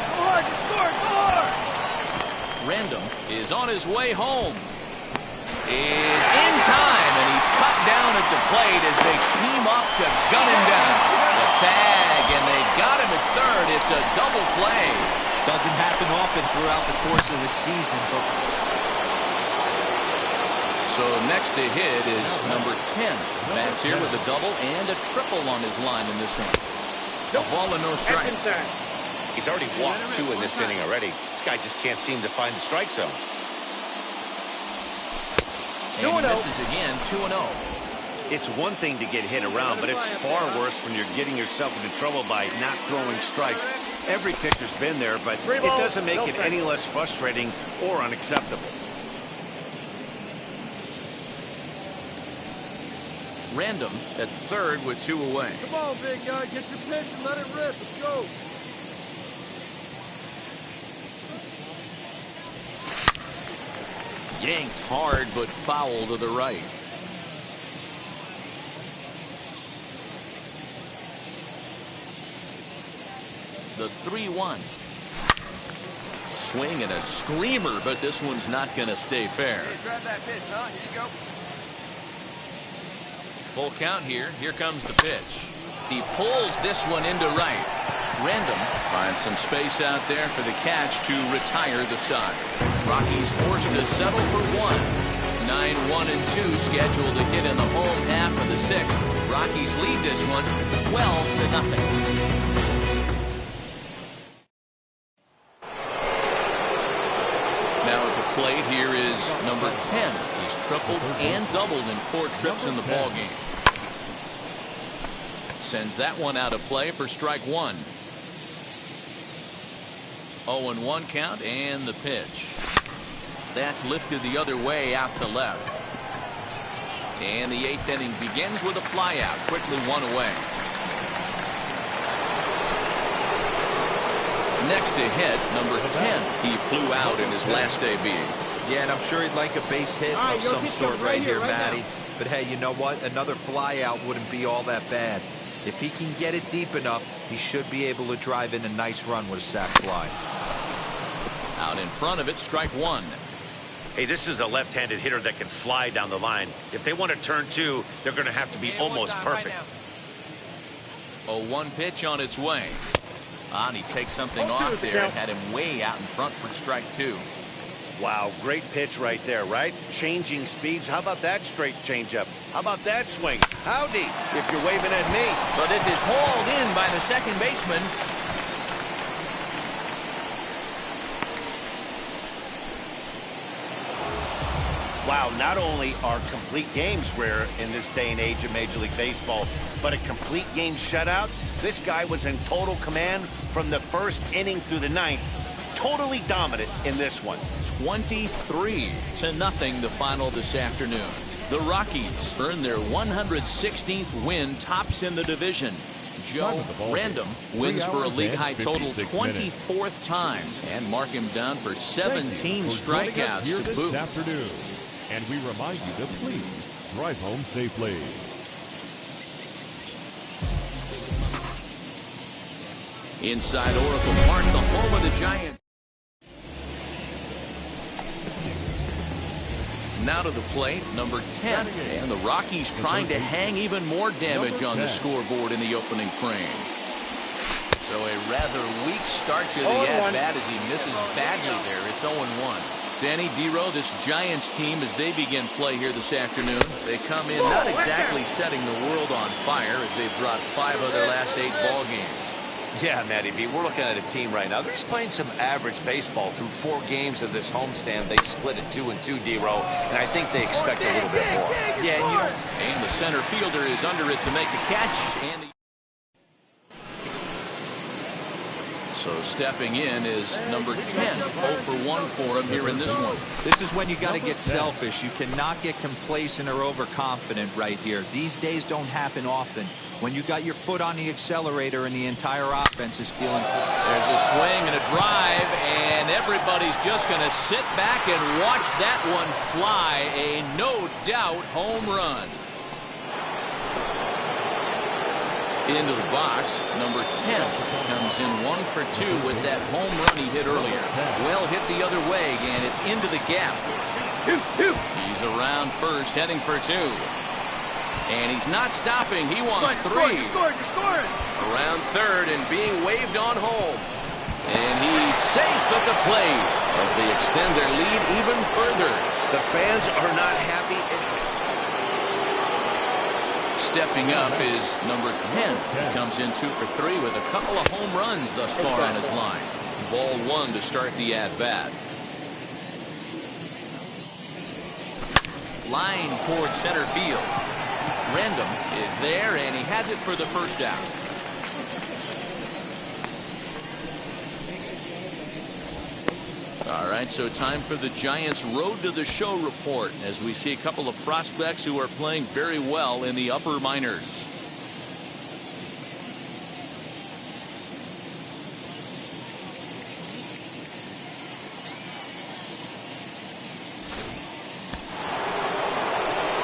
Random is on his way home. Is in time, and he's cut down at the plate as they team up to gun him down. The tag, and they got him at third. It's a double play. Doesn't happen often throughout the course of the season, but... So next to hit is number 10. Bats here with a double and a triple on his line in this one. A ball and no strikes. He's already walked 2 in this inning already. This guy just can't seem to find the strike zone. And he misses again, 2-0. It's one thing to get hit around, but it's far worse when you're getting yourself into trouble by not throwing strikes. Every pitcher's been there, but it doesn't make it any less frustrating or unacceptable. Random at third with 2 away. Come on, big guy. Get your pitch and let it rip. Let's go. Yanked hard, but foul to the right. The 3-1. Swing and a screamer, but this one's not going to stay fair. Hey, grab that pitch, huh? Here you go. Full count here. Here comes the pitch. He pulls this one into right. Random finds some space out there for the catch to retire the side. Rockies forced to settle for 1. 9-1-2 scheduled to hit in the home half of the 6th. Rockies lead this one 12-0. Now at the plate here is number 10. He's tripled and doubled in 4 trips in the ballgame. Sends that one out of play for strike 1. 0-1 count and the pitch. That's lifted the other way out to left. And the 8th inning begins with a fly out. Quickly 1 away. Next to hit, number 10. He flew out in his last AB. Yeah, and I'm sure he'd like a base hit of some sort right here, Matty. But hey, you know what? Another fly out wouldn't be all that bad. If he can get it deep enough, he should be able to drive in a nice run with a sac fly. Out in front of it, strike 1. Hey, this is a left-handed hitter that can fly down the line. If they want to turn 2, they're going to have to be almost perfect. 0-1 pitch on its way. And he takes something off there and had him way out in front for strike 2. Wow, great pitch right there, right? Changing speeds. How about that straight changeup? How about that swing? Howdy, if you're waving at me. But this is hauled in by the second baseman. Wow, not only are complete games rare in this day and age of Major League Baseball, but a complete game shutout. This guy was in total command from the first inning through the 9th. Totally dominant in this one. 23-0 the final this afternoon. The Rockies earn their 116th win, tops in the division. Joe Random wins for a league-high total 24th time and mark him down for 17 strikeouts to boot. Afternoon. And we remind you to please Drive home safely. Inside Oracle Park, the home of the Giants. Now to the plate, number 10. And the Rockies trying to hang even more damage on the scoreboard in the opening frame. So a rather weak start to the at-bat as he misses badly there. It's 0-1. Danny Dero, this Giants team, as they begin play here this afternoon, they come in not exactly setting the world on fire as they've dropped 5 of their last 8 ball games. Yeah, Matty B, we're looking at a team right now. They're just playing some average baseball through 4 games of this homestand. They split it 2-2, D-Row, and I think they expect a little bit more. Yeah, and the center fielder is under it to make the catch. And so stepping in is number 10. 0 for 1 for him here in this one. This is when you got to get selfish. You cannot get complacent or overconfident right here. These days don't happen often. When you got your foot on the accelerator and the entire offense is feeling cool. There's a swing and a drive, and everybody's just going to sit back and watch that one fly. A no-doubt home run. Into the box, number 10 comes in 1 for 2 with that home run he hit earlier. Well hit the other way, and it's into the gap. 2-2. He's around first, heading for 2. And he's not stopping. He wants 3. You're scoring. Around third and being waved on home. And he's safe at the plate as they extend their lead even further. The fans are not happy. Stepping up is number 10. He comes in 2 for 3 with a couple of home runs thus far on his line. Ball 1 to start the at-bat. Line towards center field. Random is there, and he has it for the first out. All right, so time for the Giants' Road to the Show report as we see a couple of prospects who are playing very well in the upper minors.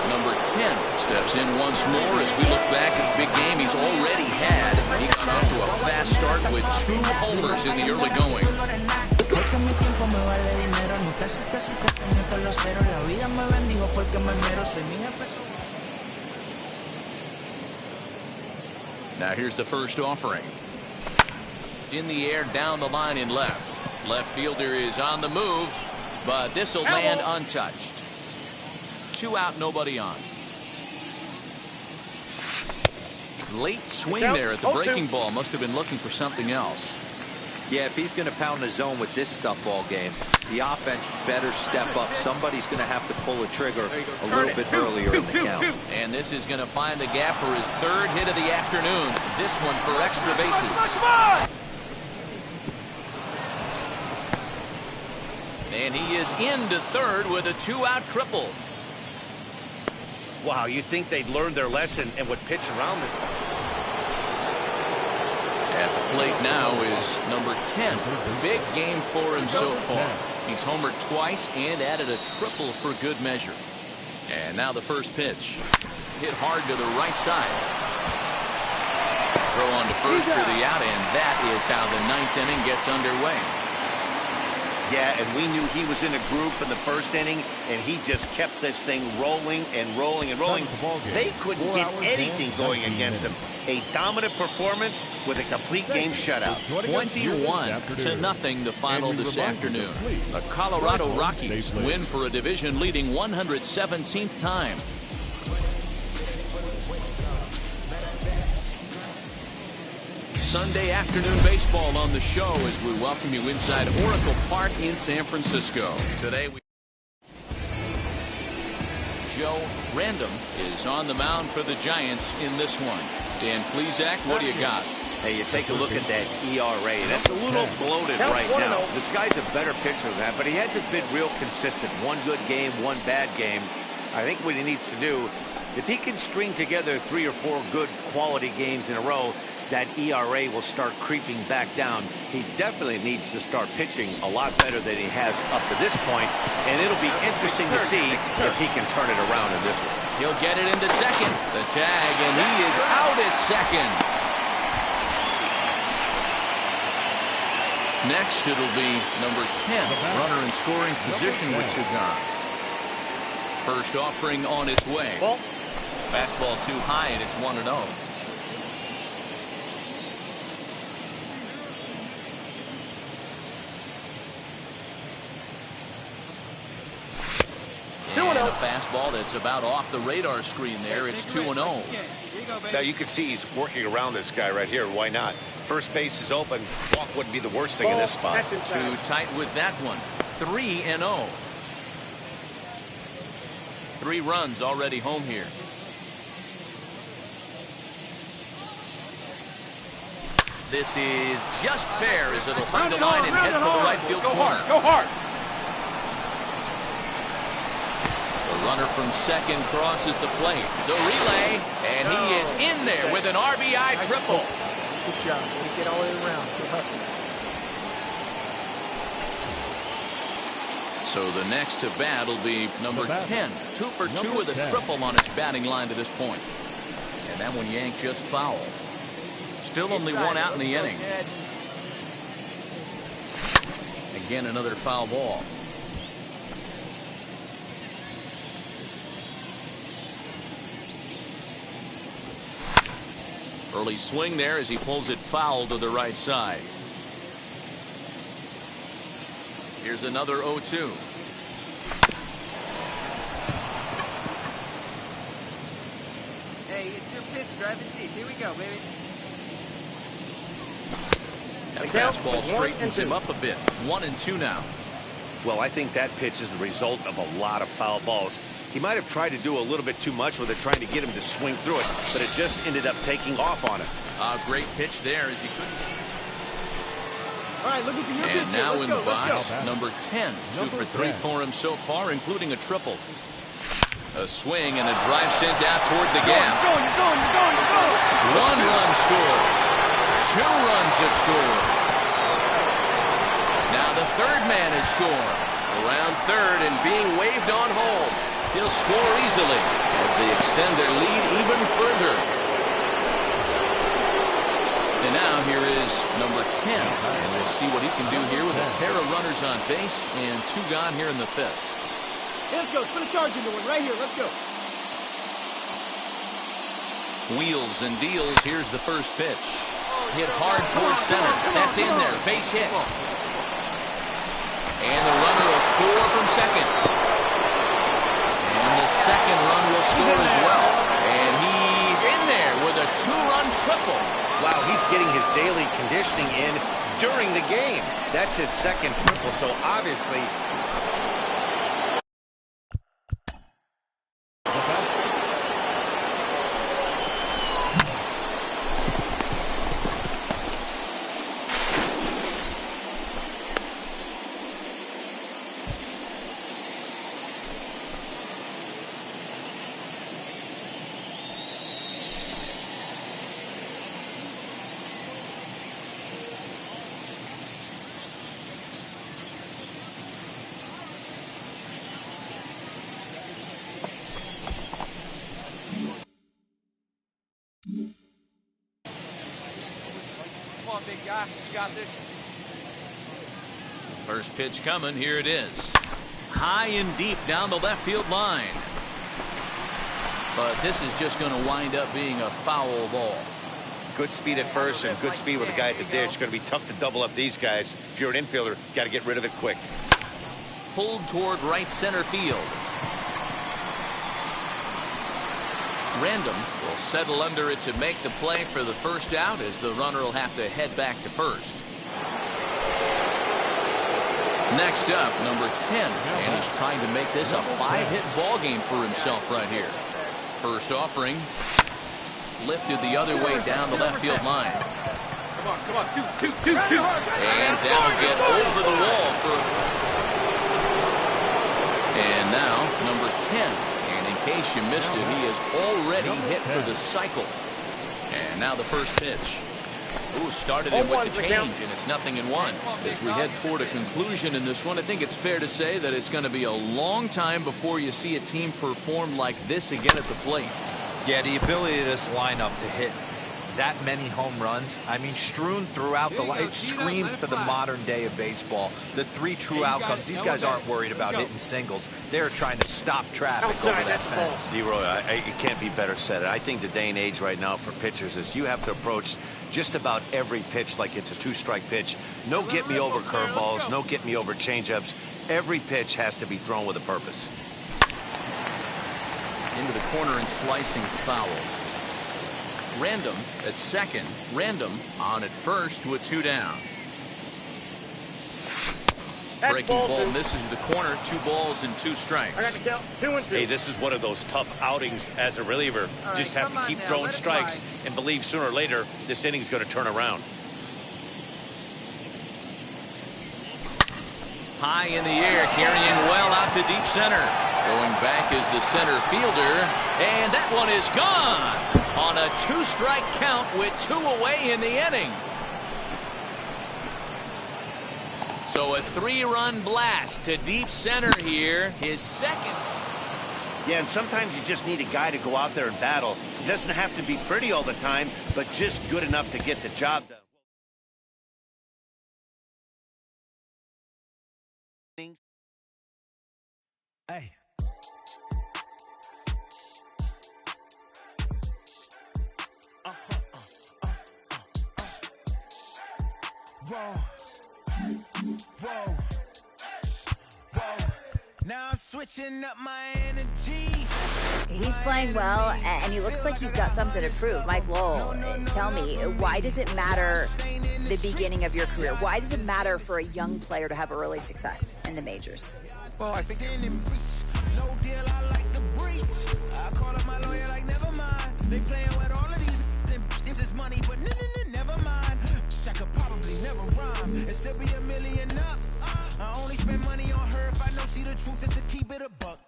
Number 10 steps in once more as we look back at the big game he's already had. He got off to a fast start with 2 homers in the early going. Now here's the first offering. In the air, down the line in left. Left fielder is on the move, but this will land untouched. 2 out, nobody on. Late swing there at the breaking ball. Must have been looking for something else. Yeah, if he's going to pound the zone with this stuff all game, the offense better step up. Somebody's going to have to pull a trigger a little bit earlier in the count. And this is going to find the gap for his 3rd hit of the afternoon. This one for extra bases. Come on! And he is into 3rd with a 2-out triple. Wow, you think they'd learned their lesson and would pitch around this one. At the plate now is number 10. Big game for him so far. He's homered twice and added a triple for good measure. And now the first pitch. Hit hard to the right side. Throw on to first for the out, and that is how the 9th inning gets underway. Yeah, and we knew he was in a groove from the first inning, and he just kept this thing rolling and rolling and rolling. They couldn't get anything going against him. A dominant performance with a complete game shutout. 21-0 the final this afternoon. The Colorado Rockies win for a division-leading 117th time. Sunday afternoon baseball on the show as we welcome you inside Oracle Park in San Francisco. Today, Joe Random is on the mound for the Giants in this one. Dan Plesac, what do you got? Hey, you take a look at that ERA. That's a little bloated right now. This guy's a better pitcher than that, but he hasn't been real consistent. One good game, one bad game. I think what he needs to do, if he can string together 3 or 4 good quality games in a row, that ERA will start creeping back down. He definitely needs to start pitching a lot better than he has up to this point, and it'll be interesting to see if he can turn it around in this one. He'll get it into second. The tag, and he is out at second. Next, it'll be number 10, runner in scoring position with Cigar. First offering on its way. Fastball too high, and it's 1-0. And a fastball that's about off the radar screen there. It's 2-0. Now you can see he's working around this guy right here. Why not? First base is open. Walk wouldn't be the worst thing in this spot. Too tight with that one. 3-0. 3 runs already home here. This is just fair as it'll hug the line and head for the right field corner. Go hard. The runner from second crosses the plate. The relay, and he is in there with an RBI triple. Good job. We get all the way around. Good hustle. So the next to bat will be number 10. 2 for 2 with a triple on his batting line to this point. And that one yanked just foul. Still only 1 out in the inning. Again, another foul ball. Early swing there as he pulls it foul to the right side. Here's another 0-2. Hey, it's your pitch, driving deep. Here we go, baby. That fastball straightens him up a bit. 1-2 now. Well, I think that pitch is the result of a lot of foul balls. He might have tried to do a little bit too much with it, trying to get him to swing through it, but it just ended up taking off on him. A great pitch there as he couldn't. All right, looking for your pitch. And now in the box, number 10. 2 for 3 for him so far, including a triple. A swing and a drive sent out toward the gap. You're going. 1 run scores. 2 runs have scored. Now the third man has scored. Around third and being waved on home. He'll score easily as they extend their lead even further. And now here is number 10. And we'll see what he can do here with a pair of runners on base and 2 gone here in the 5th. Let's go. Put a charge into one right here. Let's go. Wheels and deals. Here's the first pitch. Hit hard towards center. That's in there. Base hit. And the runner will score from second. And the second run will score as well. And he's in there with a 2-run triple. Wow, he's getting his daily conditioning in during the game. That's his second triple, so obviously... Come on, big guy. You got this. First pitch coming. Here it is. High and deep down the left field line. But this is just going to wind up being a foul ball. Good speed at first and good speed with a guy at the dish. Going to be tough to double up these guys. If you're an infielder, got to get rid of it quick. Pulled toward right center field. Random will settle under it to make the play for the first out as the runner will have to head back to first. Next up, number 10, and he's trying to make this a 5-hit ball game for himself right here. First offering, lifted the other way down the left field line. Come on. Two. And that'll get over the wall for... And now, number 10. And in case you missed it, he is already hit for the cycle. And now the first pitch. Ooh, started him with the change, and it's 0-1. As we head toward a conclusion in this one, I think it's fair to say that it's going to be a long time before you see a team perform like this again at the plate. Yeah, the ability of this lineup to hit that many home runs, I mean, strewn throughout the line, it screams to the modern day of baseball. The 3 true outcomes. These guys aren't worried about hitting singles. They're trying to stop traffic over that fence. D-Roy, it can't be better said. I think the day and age right now for pitchers is you have to approach just about every pitch like it's a 2-strike pitch. No get-me-over curveballs, no get-me-over changeups. Every pitch has to be thrown with a purpose. Into the corner and slicing foul. Random at second. Random on at first with 2 down. Breaking ball misses the corner. 2 balls and 2 strikes. I got to count 2 and 2. Hey, this is one of those tough outings as a reliever. Just have to keep throwing strikes and believe sooner or later this inning's going to turn around. High in the air, carrying well out to deep center. Going back is the center fielder, and that one is gone on a 2-strike count with 2 away in the inning. So a 3-run blast to deep center here, his second. Yeah, and sometimes you just need a guy to go out there and battle. It doesn't have to be pretty all the time, but just good enough to get the job done. Hey. Whoa. Whoa. Whoa. Now I'm switching up my energy. He's playing well, and he looks like he's got something to prove. Mike Lowell, tell me, why does it matter the beginning of your career? Why does it matter for a young player to have early success in the majors? Well, I think no deal, I like the breach. I call up my lawyer like, never mind. They playing with all of these. This is money, but never mind. That could probably never rhyme. It still be $1 million up. I only spend money on her if I know she the truth, just to keep it a buck.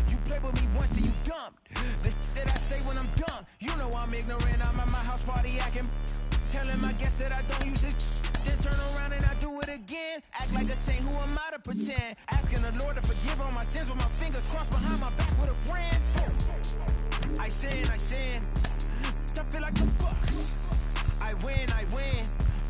You play with me once and you dumped. The that I say when I'm done, you know I'm ignorant. I'm at my house party acting. Telling my guests that I don't use it. Then turn around and I do it again. Act like a saint, who am I to pretend? Asking the Lord to forgive all my sins with my fingers crossed behind my back with a friend. I sin. I feel like the Bucks. I win.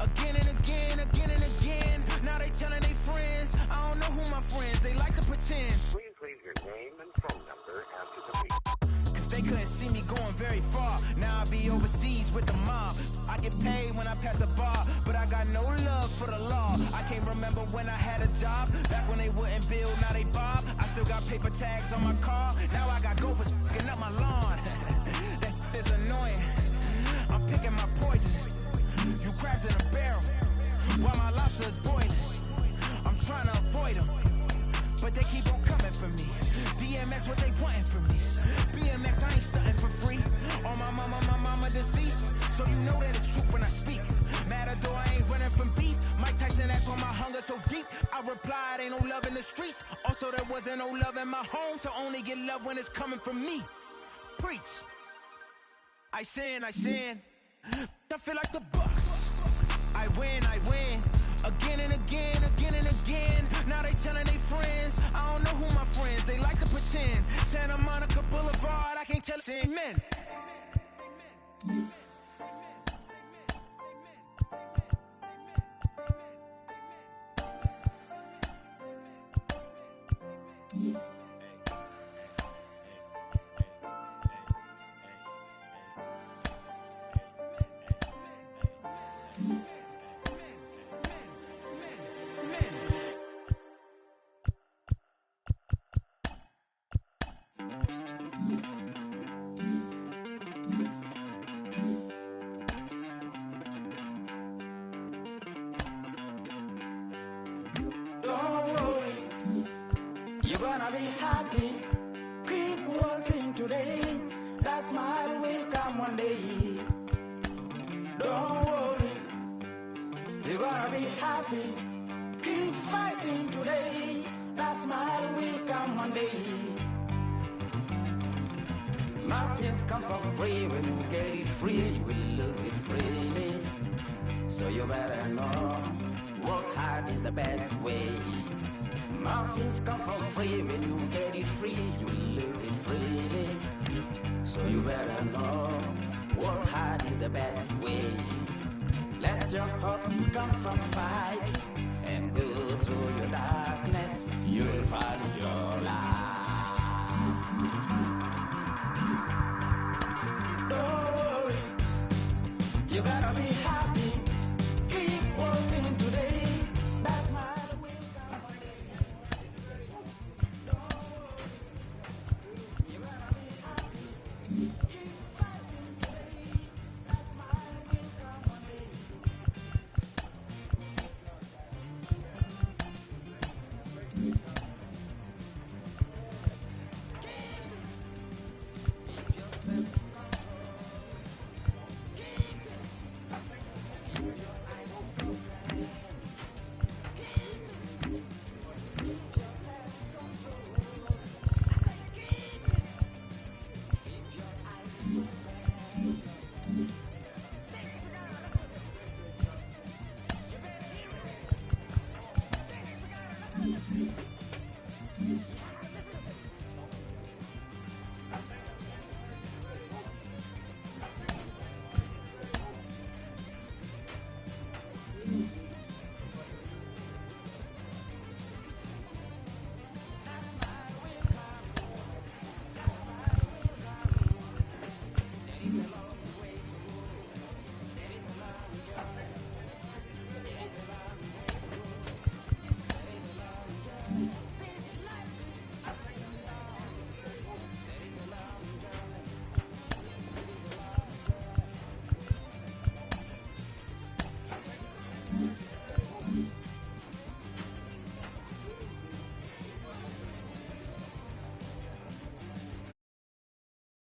Again and again. Now they telling their friends. I don't know who my friends, they like to pretend. Please leave your name and phone number after the beep. Cause they couldn't see me going very far. Now I be overseas with the mob. I get paid when I pass a bar, but I got no love for the law. I can't remember when I had a job. Back when they wouldn't build, now they bob. I still got paper tags on my car. Now I got gophers f***ing up my lawn. That is annoying. I'm picking my poison. You crabs in a barrel, while my lobster is boiling. I'm trying to avoid them, but they keep on coming for me. DMX, what they wanting from me. BMX, I ain't stunting for free. On my mama deceased, so you know that it's true when I speak. Matador, I ain't running from beef. Mike Tyson asked why my hunger so deep. I replied, ain't no love in the streets. Also, there wasn't no love in my home, so only get love when it's coming from me. Preach. I sin. I feel like the Bucks. I win. Again and again. Now they telling their friends. I don't know who my friends, they like to pretend. Santa Monica Boulevard, I can't tell amen. You're gonna be happy. Keep working today. That smile will come one day. Don't worry. You're gonna be happy. Keep fighting today. That smile will come one day. Muffins come for free. When you get it free, you will lose it freely. So you better know, work hard is the best way. Muffins come for free. When you get it free, you lose it freely. So you better know, work hard is the best way. Let your hope come from fight and go through your darkness. You'll find your light. Don't worry, you gotta be happy.